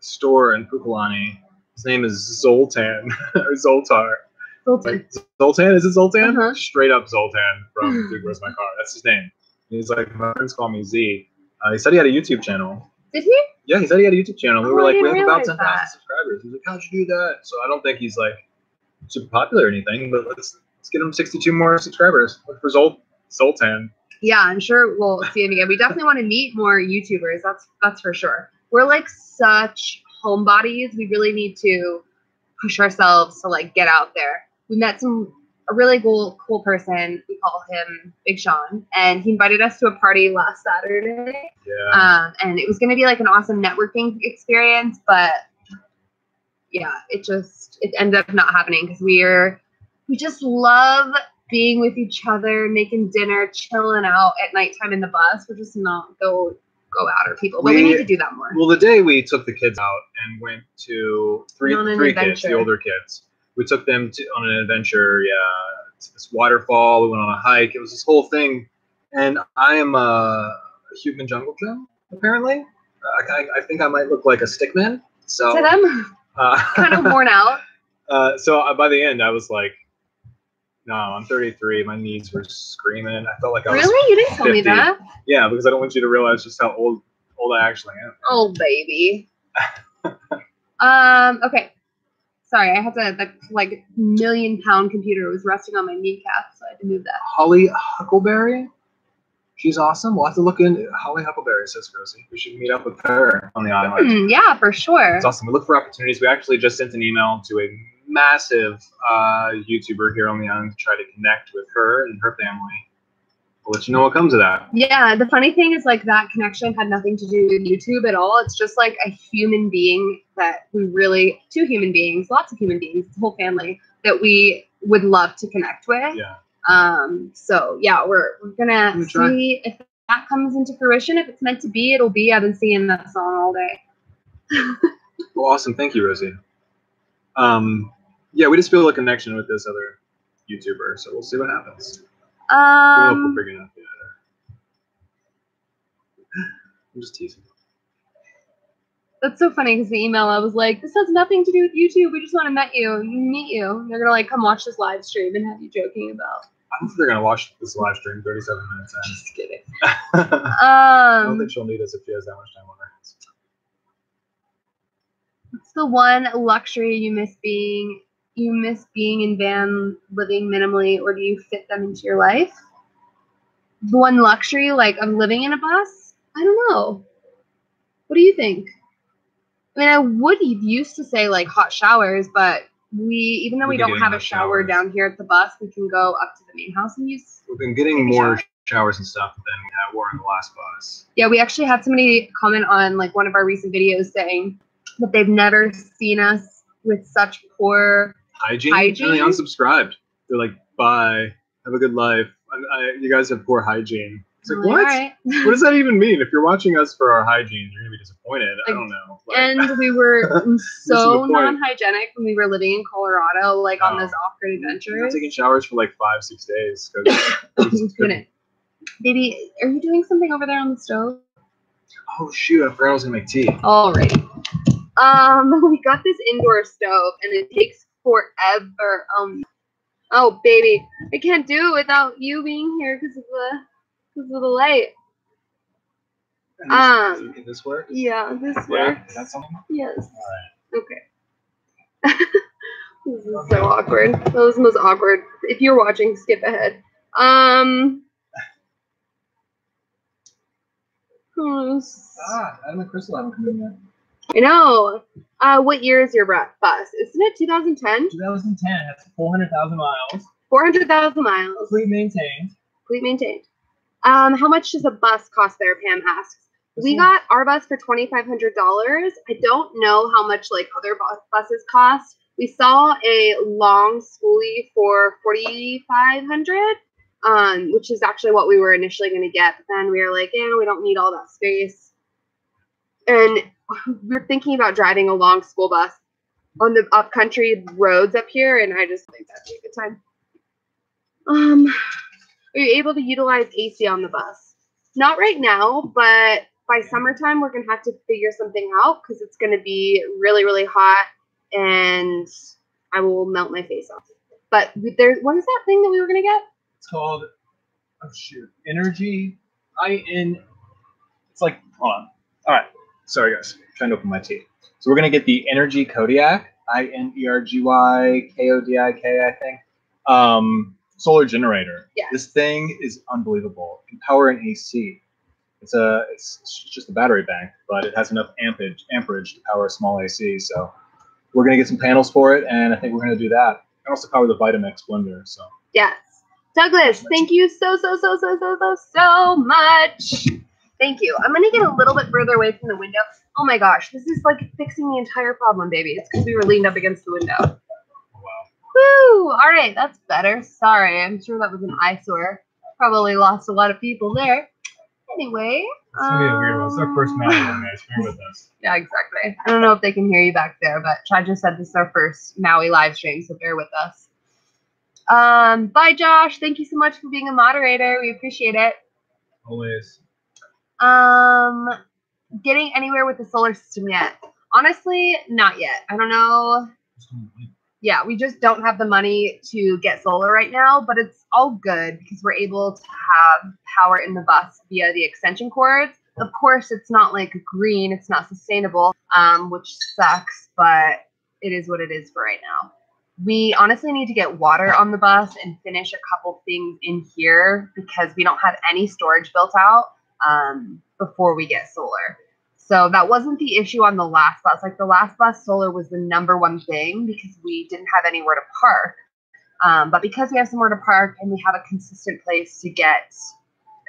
store in Pukalani. His name is Zoltan or Zoltar. Zoltan. Zoltan? Is it Zoltan? Uh-huh. Straight up Zoltan from Dude, Where's My Car? That's his name. He's like, my friends call me Z. He said he had a YouTube channel. Did he? Yeah, he said he had a YouTube channel. We were like, we have about 10,000 that. subscribers. He's like, how'd you do that? So I don't think he's like super popular or anything, but let's get him 62 more subscribers. Look for Zoltan. Yeah, I'm sure we'll see him again. We definitely want to meet more YouTubers. That's for sure. We're like such homebodies. We really need to push ourselves to like get out there. We met a really cool person. We call him Big Sean, and he invited us to a party last Saturday. Yeah. And it was going to be like an awesome networking experience, but yeah, it ended up not happening because we just love being with each other, making dinner, chilling out at nighttime in the bus. We're just not go out or people, but we need to do that more. Well, the day we took the kids out and went to three kids, the older kids, we took them on an adventure. Yeah, to this waterfall. We went on a hike. It was this whole thing, and I am a human jungle gym. Apparently, I think I might look like a stickman. So to them, kind of worn out. So by the end, I was like, no, I'm 33. My knees were screaming. I felt like I was really? You didn't tell me that. Yeah, because I don't want you to realize just how old I actually am. Oh, baby. Okay. Sorry, I had to, the million-pound computer was resting on my kneecap, so I had to move that. Holly Huckleberry? She's awesome. We'll have to look into Holly Huckleberry, says Rosie. We should meet up with her on the island. Yeah, for sure. It's awesome. We look for opportunities. We actually just sent an email to a massive YouTuber here on the island to try to connect with her and her family. We'll let you know what comes of that. Yeah, the funny thing is like that connection had nothing to do with YouTube at all. It's just like a human being that two human beings, lots of human beings, the whole family that we would love to connect with. Yeah. So yeah, we're gonna see if that comes into fruition. If it's meant to be, it'll be. I've been seeing that song all day. Well, awesome. Thank you, Rosie. Yeah, we just feel a connection with this other YouTuber, so we'll see what happens. I don't know if we're big enough yet. I'm just teasing. That's so funny because the email, I was like, this has nothing to do with YouTube. We just want to meet you. They're going to come watch this live stream and have you joking about. I don't think they're going to watch this live stream 37 minutes in. Just kidding. I don't think she'll need us if she has that much time on her hands. What's the one luxury you miss being in van, living minimally, or do you fit them into your life? The one luxury, like of living in a bus? I don't know. What do you think? I mean, I would used to say like hot showers, but even though we don't have a shower down here at the bus, we can go up to the main house and use. We've been getting more showers and stuff than we were in the last bus. Yeah, we actually had somebody comment on like one of our recent videos saying that they've never seen us with such poor hygiene. And they unsubscribed. They're like, bye, have a good life. You guys have poor hygiene. It's like, what? Right. What does that even mean? If you're watching us for our hygiene, you're going to be disappointed. Like, I don't know. Like, and we were so non-hygienic when we were living in Colorado, like on those off-grid adventures. We were taking showers for like 5-6 days. Baby, are you doing something over there on the stove? Oh, shoot. I forgot I was going to make tea. Alrighty. We got this indoor stove, and it takes forever. Oh, baby. I can't do it without you being here because of the light. Can this work? Yeah, this works. Is that something? Yes. All right. Okay. This is so awkward. That was the most awkward. If you're watching, skip ahead. I'm a crystal. I'm coming in. I know. What year is your bus? Isn't it 2010? 2010. That's 400,000 miles. 400,000 miles. Complete maintained. How much does a bus cost there? Pam asks. We got our bus for $2,500. I don't know how much like other buses cost. We saw a long Skoolie for $4,500, which is actually what we were initially going to get. But then we were like, we don't need all that space. And we were thinking about driving a long school bus on the upcountry roads up here, and I just think that'd be a good time. Are you able to utilize AC on the bus? Not right now, but by summertime, we're going to have to figure something out because it's going to be really, really hot, and I will melt my face off. But what is that thing that we were going to get? It's called, Energy IN. It's like, hold on. All right. Sorry, guys. I'm trying to open my tea. So we're going to get the Energy Kodiak, INERGY KODIK, I think. solar generator. Yes. This thing is unbelievable. It can power an AC. It's just a battery bank, but it has enough amperage to power a small AC. So we're gonna get some panels for it, and I think we're gonna do that. And also power the Vitamix blender. So yes, Douglas, thank you so much. Thank you. I'm gonna get a little bit further away from the window. Oh my gosh, this is like fixing the entire problem, baby. It's because we were leaned up against the window. wow. Woo! All right, that's better. Sorry, I'm sure that was an eyesore. Probably lost a lot of people there. Anyway, It's gonna be a weird one. It's our first Maui one, guys. Bear with us. yeah, exactly. I don't know if they can hear you back there, but Chad just said this is our first Maui live stream, so bear with us. Bye, Josh. Thank you so much for being a moderator. We appreciate it. Always. Getting anywhere with the solar system yet? Honestly, not yet. I don't know. Yeah, we just don't have the money to get solar right now, but it's all good because we're able to have power in the bus via the extension cords. Of course, it's not like green, it's not sustainable, which sucks, but it is what it is for right now. We honestly need to get water on the bus and finish a couple things in here because we don't have any storage built out before we get solar. So that wasn't the issue on the last bus. Like the last bus, solar was the #1 thing because we didn't have anywhere to park. But because we have somewhere to park and we have a consistent place to get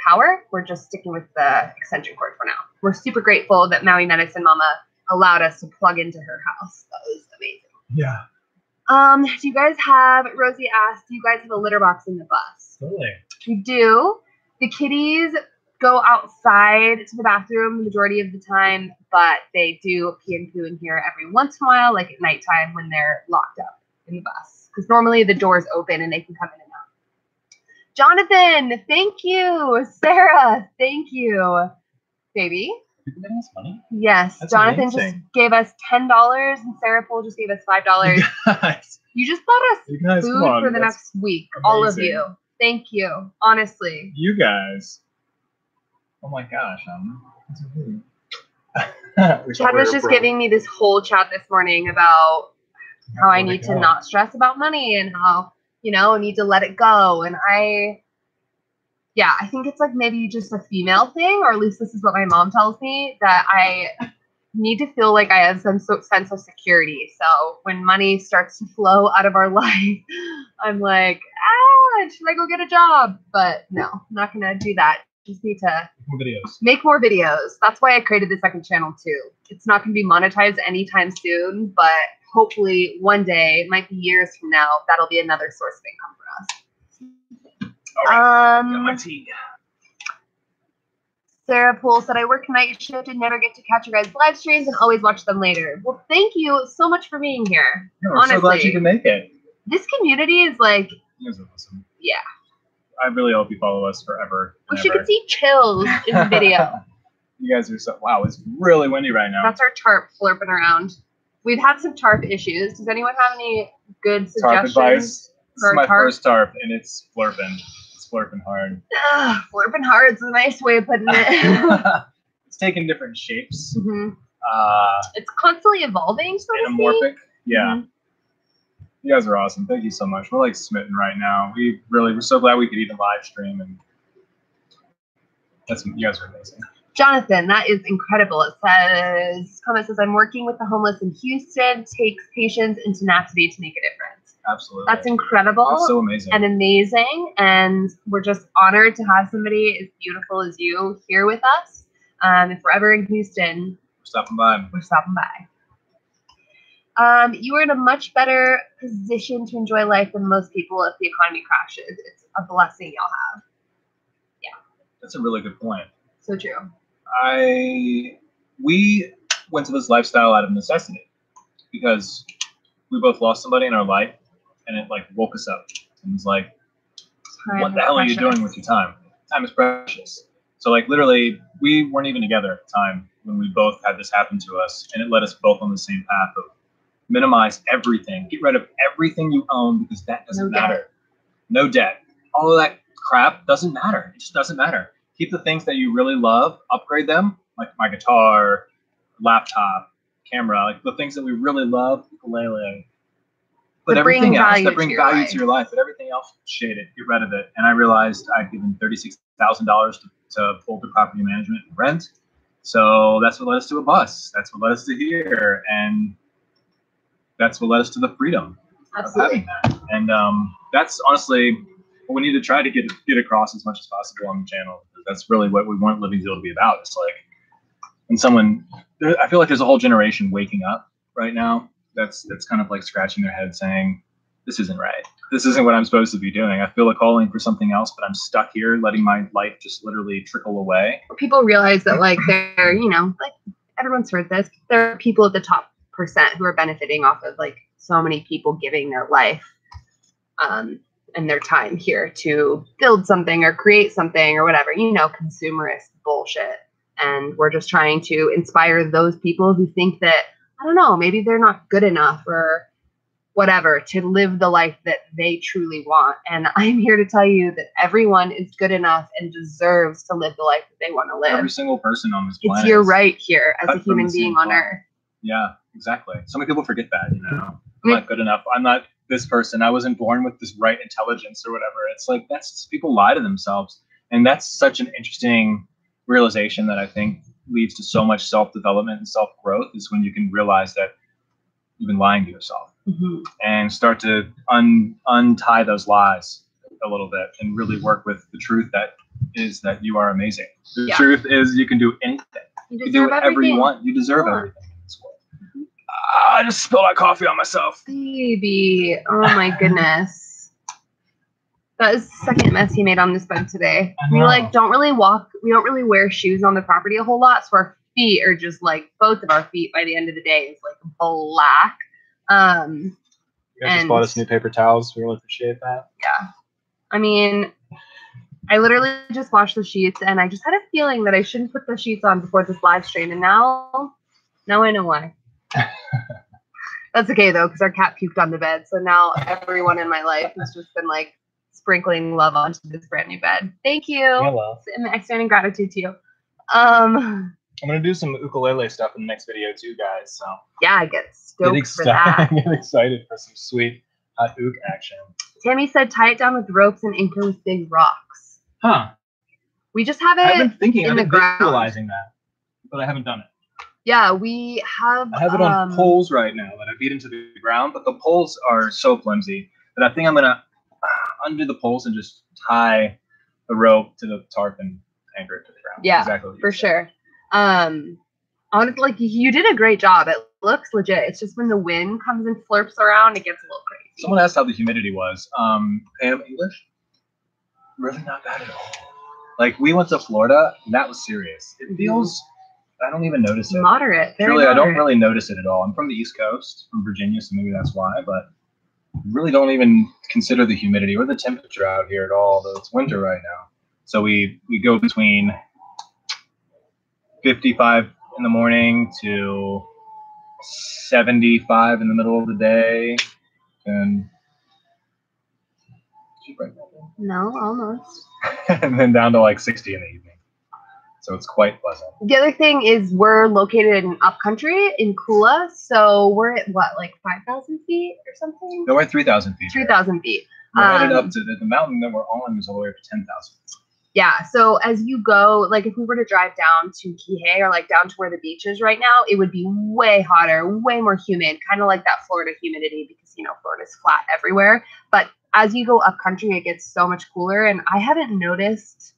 power, we're just sticking with the extension cord for now. We're super grateful that Maui Medicine Mama allowed us to plug into her house. That was amazing. Yeah. Do you guys have, Rosie asked, do you guys have a litter box in the bus? Totally. We do. The kitties go outside to the bathroom the majority of the time, but they do pee and poo in here every once in a while, like at nighttime when they're locked up in the bus. Because normally the door's open and they can come in and out. Jonathan, thank you. Sarah, thank you. Baby. People giving us money? Yes. That's Jonathan amazing. just gave us $10 and Sarah Poole just gave us $5. Guys, You just bought us you guys, food come on. for the That's next week. All of amazing. you. Thank you. Honestly. You guys. Oh my gosh. That's amazing. Chad was just giving me this whole chat this morning about how I need to not stress about money and how, you know, I need to let it go. And I think it's like maybe just a female thing, or at least this is what my mom tells me, that I need to feel like I have some sense of security. So when money starts to flow out of our life, I'm like, should I go get a job? But no, I'm not going to do that. Just need to make more videos. That's why I created the second channel too. It's not going to be monetized anytime soon, but hopefully one day, it might be years from now, that'll be another source of income for us. All right. Got my tea. Sarah Poole said, I work night shift and never get to catch your guys' live streams and always watch them later. Well, thank you so much for being here. Yeah, we're honestly, so glad you can make it. This community is like, You guys are awesome. yeah. I really hope you follow us forever. Wish you could see chills in the video. You guys are so, wow, it's really windy right now. That's our tarp flirping around. We've had some tarp issues. Does anyone have any good Tarp suggestions? advice. This is my tarp? first tarp, and it's flirping. It's flirping hard. Flirping hard is a nice way of putting it. It's taking different shapes. Mm-hmm. It's constantly evolving, so to speak. Anamorphic. Yeah. Mm-hmm. You guys are awesome. Thank you so much. We're like smitten right now. We're so glad we could even live stream, and you guys are amazing. Jonathan, that is incredible. It says, I'm working with the homeless in Houston, takes patience and tenacity to make a difference. Absolutely. That's incredible. That's so amazing. And amazing. And we're just honored to have somebody as beautiful as you here with us. If we're ever in Houston, we're stopping by. You are in a much better position to enjoy life than most people if the economy crashes. It's a blessing y'all have. Yeah. That's a really good point. So true. We went to this lifestyle out of necessity because we both lost somebody in our life, and it like woke us up and was like, what the hell are you doing with your time? Time is precious. So like literally we weren't even together at the time when we both had this happen to us, and it led us both on the same path of minimize everything, get rid of everything you own because that doesn't matter. No debt. All of that crap doesn't matter. It just doesn't matter. Keep the things that you really love, upgrade them, like my guitar, laptop, camera, like the things that we really love, ukulele. But everything else that bring value to your life, but everything anything else, shade it, get rid of it. And I realized I'd given $36,000 to Boulder Property Management and rent. So that's what led us to a bus. That's what led us to here. And that's what led us to the freedom of having that. And that's honestly what we need to try to get across as much as possible on the channel. That's really what we want Living Zeal to be about. It's like when I feel like there's a whole generation waking up right now that's kind of like scratching their head saying, this isn't right. This isn't what I'm supposed to be doing. I feel a calling for something else, but I'm stuck here letting my life just literally trickle away. People realize that like they're, you know, like everyone's heard this, there are people at the top percent who are benefiting off of like so many people giving their life and their time here to build something or create something or whatever, you know, consumerist bullshit. And we're just trying to inspire those people who think that, I don't know, maybe they're not good enough or whatever to live the life that they truly want. And I'm here to tell you that everyone is good enough and deserves to live the life that they want to live. Every single person on this planet. It's your right here as a human being on Earth. Yeah, exactly. So many people forget that, you know. I'm not good enough. I'm not this person. I wasn't born with this right intelligence or whatever. It's like people lie to themselves. And that's such an interesting realization that I think leads to so much self-development and self-growth is when you can realize that you've been lying to yourself and start to untie those lies a little bit and really work with the truth that is that you are amazing. The truth is you can do anything. You can do whatever you want. You deserve everything in this world. I just spilled out coffee on myself. Baby. Oh my goodness. That is the second mess he made on this bed today. We like don't really wear shoes on the property a whole lot, so our feet are just like both of our feet by the end of the day is like black. You guys just bought us new paper towels. We really appreciate that. Yeah. I mean, I literally just washed the sheets and I just had a feeling that I shouldn't put the sheets on before this live stream, and now I know why. That's okay though, because our cat puked on the bed, so now everyone in my life has just been like sprinkling love onto this brand new bed. Thank you. Hello. Extending gratitude to you. I'm gonna do some ukulele stuff in the next video too, guys. So yeah, get stoked for that. Get excited for some sweet hot ook action. Tammy said, tie it down with ropes and anchor with big rocks. Huh. We just have it I've been thinking, in the ground. Visualizing that, but I haven't done it. Yeah, we have. I have it on poles right now that I beat into the ground, but the poles are so flimsy that I think I'm gonna undo the poles and just tie the rope to the tarp and anchor it to the ground. Yeah, exactly for sure. Honestly, like you did a great job. It looks legit. It's just when the wind comes and flirps around, it gets a little crazy. Someone asked how the humidity was. Pam, English? Really not bad at all. Like we went to Florida and that was serious. It feels, I don't even notice it. Moderate. Really, I don't really notice it at all. I'm from the East Coast, from Virginia, so maybe that's why, but really don't even consider the humidity or the temperature out here at all, though it's winter right now. So we go between 55 in the morning to 75 in the middle of the day. And did you break that down? No, almost. And then down to like 60 in the evening. So it's quite pleasant. The other thing is we're located in upcountry in Kula, so we're at what, like 5,000 feet or something? No, we're at 3,000 feet. 3,000 feet. We're headed up to the mountain that we're on is all the way up to 10,000. Yeah, so as you go, like if we were to drive down to Kihei or like down to where the beach is right now, it would be way hotter, way more humid, kind of like that Florida humidity because, you know, Florida's flat everywhere. But as you go up country, it gets so much cooler, and I haven't noticed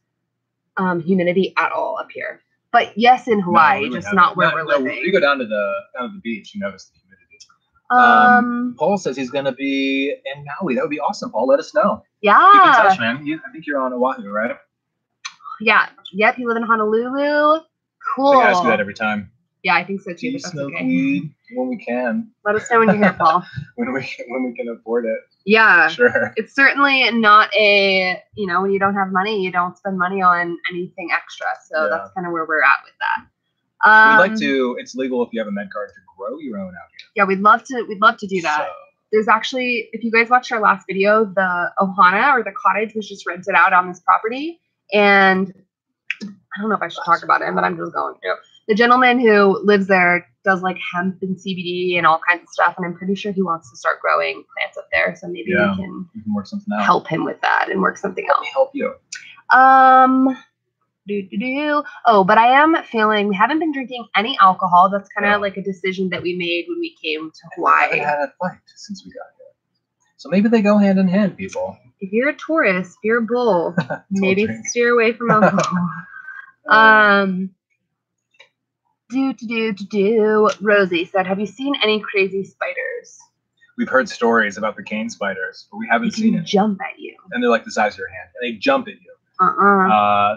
humidity at all up here. But yes, in Hawaii, just not where we're living. If you go down to the beach, you notice the humidity. Paul says he's gonna be in Maui. That would be awesome, Paul. Let us know. Yeah. Keep in touch, man. I think you're on Oahu, right? Yeah. Yep. You live in Honolulu. Cool. I ask you that every time. Yeah, I think so too. We smoke weed when we can. Let us know when you're here, Paul. when we can afford it. Yeah. Sure. It's certainly not a, you know, when you don't have money, you don't spend money on anything extra. So that's kind of where we're at with that. We'd like to. It's legal if you have a med card to grow your own out here. Yeah, we'd love to do that. So. There's actually, if you guys watched our last video, the ohana or the cottage was just rented out on this property, and I don't know if I should talk about it, but I'm just going to. the gentleman who lives there does like hemp and CBD and all kinds of stuff, and I'm pretty sure he wants to start growing plants up there. So maybe we can work something out. Help him with that and work something out. Let me help you. Oh, but I am feeling we haven't been drinking any alcohol. That's kind of like a decision that we made when we came to Hawaii. We haven't had a fight since we got here. So maybe they go hand in hand, people. If you're a tourist, if you're a bull, maybe steer away from alcohol. Rosie said, have you seen any crazy spiders? We've heard stories about the cane spiders, but we haven't seen it. Jump at you. And they're like the size of your hand. And they jump at you.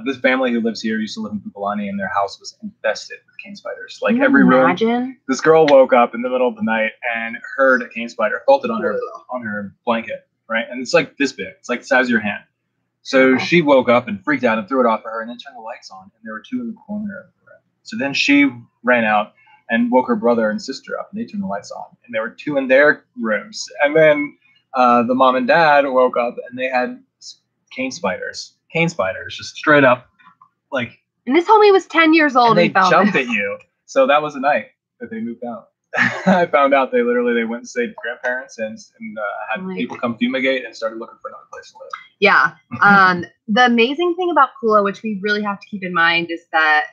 This family who lives here used to live in Pukalani, and their house was infested with cane spiders. Like every room. This girl woke up in the middle of the night and heard a cane spider, felt it on her blanket, right? And it's like this big. It's like the size of your hand. So she woke up and freaked out and threw it off of her, and then turned the lights on, and there were 2 in the corner of her. So then she ran out and woke her brother and sister up, and they turned the lights on, and there were 2 in their rooms. And then the mom and dad woke up, and they had cane spiders, just straight up, like. And this homie was 10 years old. And they jumped at you. So that was the night that they moved out. I found out they went and stayed with grandparents and had people come fumigate and started looking for another place to live. Yeah. The amazing thing about Kula, which we really have to keep in mind, is that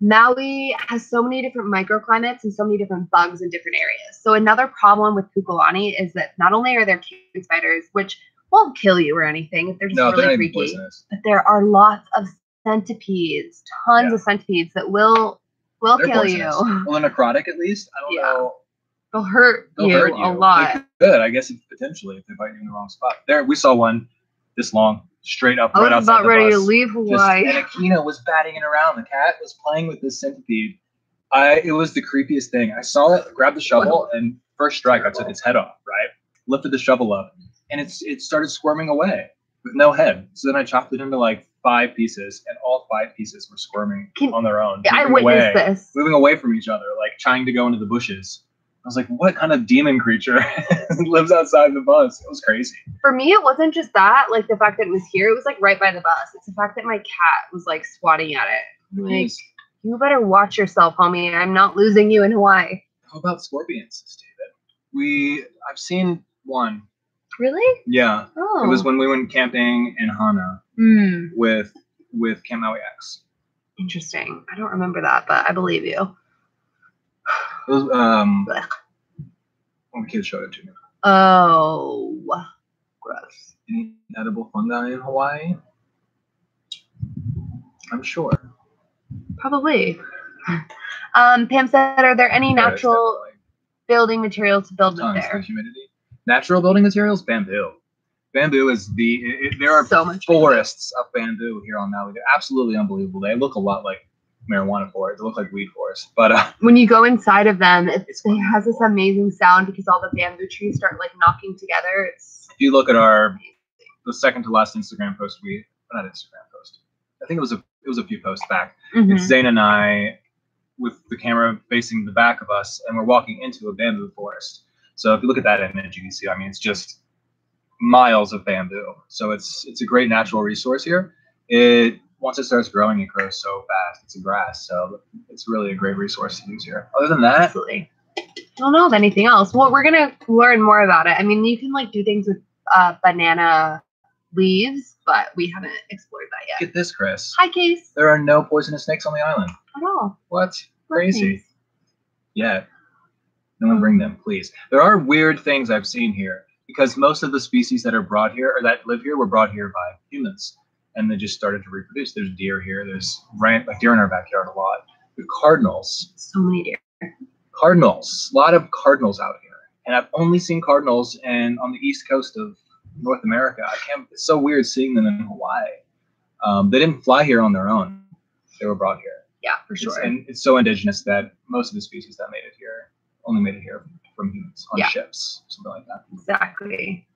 Maui has so many different microclimates and so many different bugs in different areas. So another problem with Pukalani is that not only are there cane spiders, which won't kill you or anything if they're just really freaky, but there are lots of centipedes, tons of centipedes that will kill you. Well, they're necrotic at least. I don't know. They'll hurt you a lot. They could, I guess, potentially if they bite you in the wrong spot. There, we saw one this long, straight up right outside the bus. I was about ready to leave Hawaii. And Akina was batting it around. The cat was playing with this centipede. It was the creepiest thing. I saw it, grabbed the shovel, and first strike, I took its head off, right? Lifted the shovel up, and it started squirming away with no head. So then I chopped it into like 5 pieces, and all 5 pieces were squirming on their own. I witnessed this. Moving away from each other, like trying to go into the bushes. I was like, what kind of demon creature lives outside the bus? It was crazy. For me, it wasn't just that, like the fact that it was here, it was like right by the bus. It's the fact that my cat was like swatting at it. Like, you better watch yourself, homie. I'm not losing you in Hawaii. How about scorpions, David? I've seen one. Really? Yeah. Oh. It was when we went camping in Hana with Camp Maui X. Interesting. I don't remember that, but I believe you. It was, one of the kids showed it to me. Oh, gross. Any edible fungi in Hawaii? I'm sure. Probably. Pam said, are there any natural building materials to build with there? Humidity. Natural building materials? Bamboo. Bamboo is there are so much forests of bamboo here on Maui. They're absolutely unbelievable. They look a lot like marijuana forests. They look like weed forests. But when you go inside of them, it has this amazing sound because all the bamboo trees start like knocking together. If you look at the second to last Instagram post not Instagram post. I think it was a few posts back. It's Zaynah and I with the camera facing the back of us, and we're walking into a bamboo forest. So if you look at that image, you can see, I mean, it's just miles of bamboo. So it's a great natural resource here. Once it starts growing, it grows so fast. It's a grass, so it's really a great resource to use here. Other than that, absolutely. I don't know of anything else. Well, we're gonna learn more about it. I mean, you can like do things with banana leaves, but we haven't explored that yet. Get this, Chris. Hi, Case. There are no poisonous snakes on the island. At all. What? Crazy. Yeah. No one bring them, please. There are weird things I've seen here because most of the species that are brought here or that live here were brought here by humans, and they just started to reproduce. There's deer here. There's deer in our backyard a lot. The cardinals. So many deer. Cardinals. A lot of cardinals out here, and I've only seen cardinals on the east coast of North America. It's so weird seeing them in Hawaii. They didn't fly here on their own. They were brought here. Yeah, for sure. And it's so indigenous that most of the species that made it here only made it here from humans on ships, something like that. Exactly.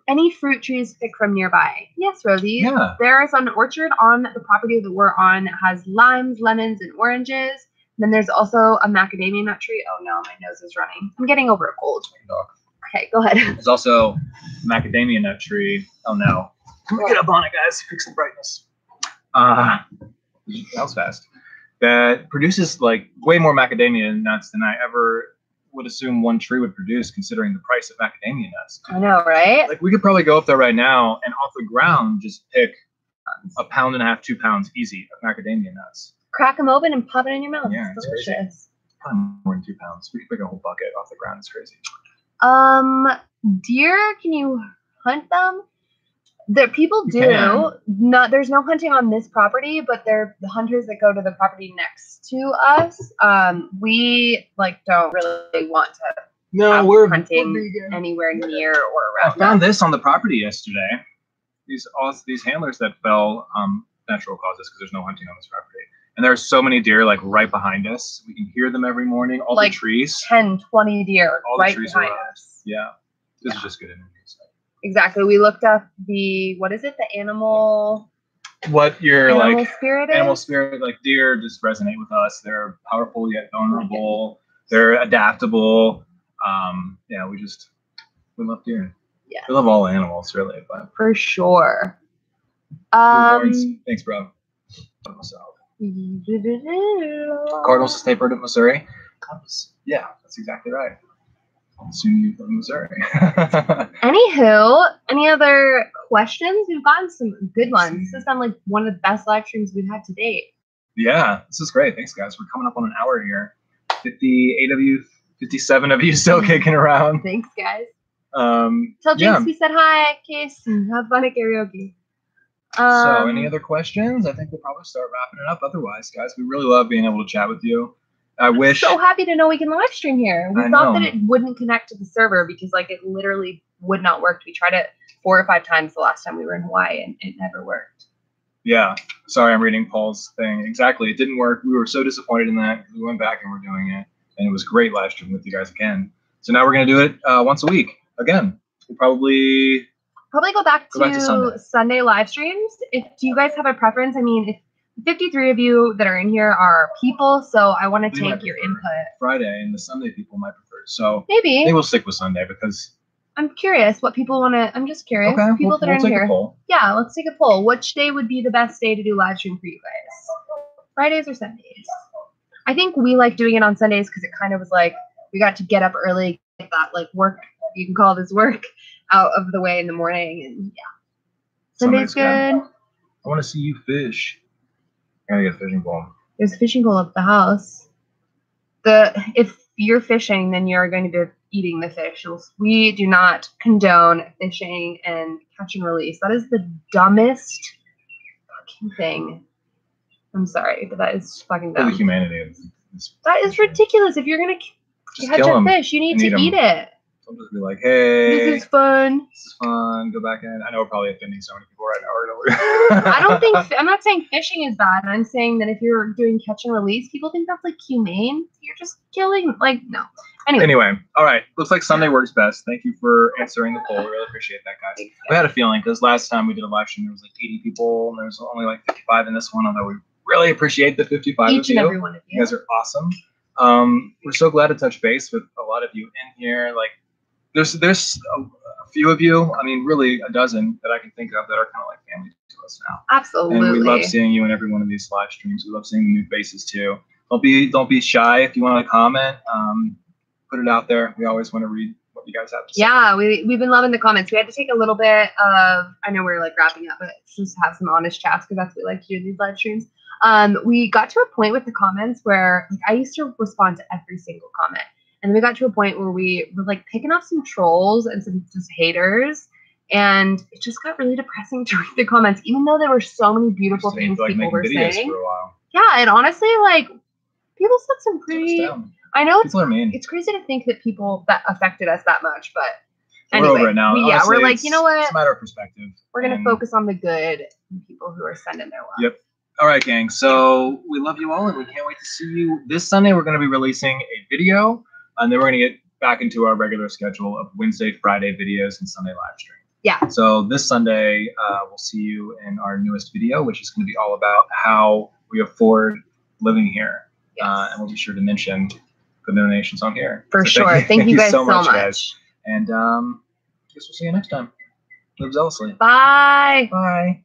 Any fruit trees picked from nearby? Yes, Rosie. Yeah. There's an orchard on the property that we're on that has limes, lemons, and oranges. And then there's also a macadamia nut tree. Oh no, my nose is running. I'm getting over a cold. Okay, go ahead. There's also a macadamia nut tree. Oh no. Come on, get up on it, guys. Fix the brightness. That was fast. that produces like way more macadamia nuts than I ever would assume one tree would produce, considering the price of macadamia nuts. I know, right? Like we could probably go up there right now and off the ground just pick 1.5 pounds, 2 pounds easy of macadamia nuts. Crack them open and pop it in your mouth. Yeah, it's it's delicious. crazy. Probably more than 2 pounds. We could pick a whole bucket off the ground. It's crazy. Deer, can you hunt them? People You do. can. There's no hunting on this property, but they're the hunters that go to the property next to us. We like don't really want to. No, we're hunting anywhere near or around. I found this on the property yesterday. These handlers that fell natural causes because there's no hunting on this property. And there are so many deer like right behind us. We can hear them every morning. All like the trees. 10, 20 deer all right the trees behind us. Yeah. This is just good interview. Exactly. We looked up the animal. What your animal like spirit is? Animal spirit, like deer just resonate with us. They're powerful yet vulnerable. They're adaptable. Yeah, we love deer. Yeah. We love all animals really, but for sure. Thanks, bro. Cardinals to stay put in Missouri. Yeah, that's exactly right. Soon you from Missouri. Anywho, any other questions? We've gotten some good ones. This has been like one of the best live streams we've had to date. Yeah, this is great. Thanks, guys. We're coming up on an hour here. 58 of you, 57 of you still kicking around. Thanks, guys. Tell James we said hi, Case, and have fun at karaoke. So, any other questions? I think we'll probably start wrapping it up. Otherwise, guys, we really love being able to chat with you. I'm so happy to know we can live stream here. We thought that it wouldn't connect to the server because like it literally would not work. We tried it 4 or 5 times the last time we were in Hawaii and it never worked. Yeah. Sorry, I'm reading Paul's thing. Exactly. It didn't work. We were so disappointed in that. We went back and we're doing it. And it was great live stream with you guys again. So now we're going to do it once a week. Again, we'll probably go back to Sunday live streams. Do you guys have a preference? I mean, if 53 of you that are in here are people, so I want to take your input. Friday and the Sunday people might prefer. So maybe we'll stick with Sunday because I'm curious what people want to. I'm just curious. Okay, people that are in here. Yeah, let's take a poll. Which day would be the best day to do live stream for you guys? Fridays or Sundays? I think we like doing it on Sundays because it kind of was like we got to get up early, get that like work. You can call this work out of the way in the morning, and yeah, Sunday's good. I want to see you fish. I gotta get a fishing pole. There's a fishing pole at the house. If you're fishing, then you're going to be eating the fish. We do not condone fishing and catch and release. That is the dumbest fucking thing. I'm sorry, but that is fucking dumb. For the humanity. That is ridiculous. If you're gonna catch a fish, you need to eat it. I'll just be like, hey, this is fun. Go back in. I know we're probably offending so many people right now. I'm not saying fishing is bad. I'm saying that if you're doing catch and release, people think that's like humane. You're just killing, no. Anyway, all right. Looks like Sunday works best. Thank you for answering the poll. We really appreciate that, guys. We had a feeling because last time we did a live stream, there was like 80 people, and there's only like 55 in this one. Although we really appreciate the 55 Each and every one of you. You guys are awesome. We're so glad to touch base with a lot of you in here. Like, there's a few of you. I mean, really a dozen that I can think of that are kind of like family to us now. Absolutely. And we love seeing you in every one of these live streams. We love seeing the new faces too. Don't be shy if you want to comment. Put it out there. We always want to read what you guys have to say. Yeah, we've been loving the comments. We had to take a little bit of, I know we're like wrapping up, but just have some honest chats because that's what we like to do in these live streams. We got to a point with the comments where I used to respond to every single comment. And we got to a point where we were like picking off some trolls and some just haters. And it just got really depressing to read the comments, even though there were so many beautiful things people were saying. For a while. Yeah, and honestly, like people said some pretty. I know it's crazy to think that people that affected us that much, but anyway, we're over it now. Honestly, we're like, you know what? It's a matter of perspective. We're gonna focus on the good and people who are sending their love. Yep. All right, gang. So we love you all, and we can't wait to see you this Sunday. We're going to be releasing a video, and then we're going to get back into our regular schedule of Wednesday, Friday videos, and Sunday live stream. Yeah. So this Sunday, we'll see you in our newest video, which is going to be all about how we afford living here. Yes. And we'll be sure to mention the donations on here. For sure. Thank you guys so much. Guys. And I guess we'll see you next time. Live zealously. Bye. Bye.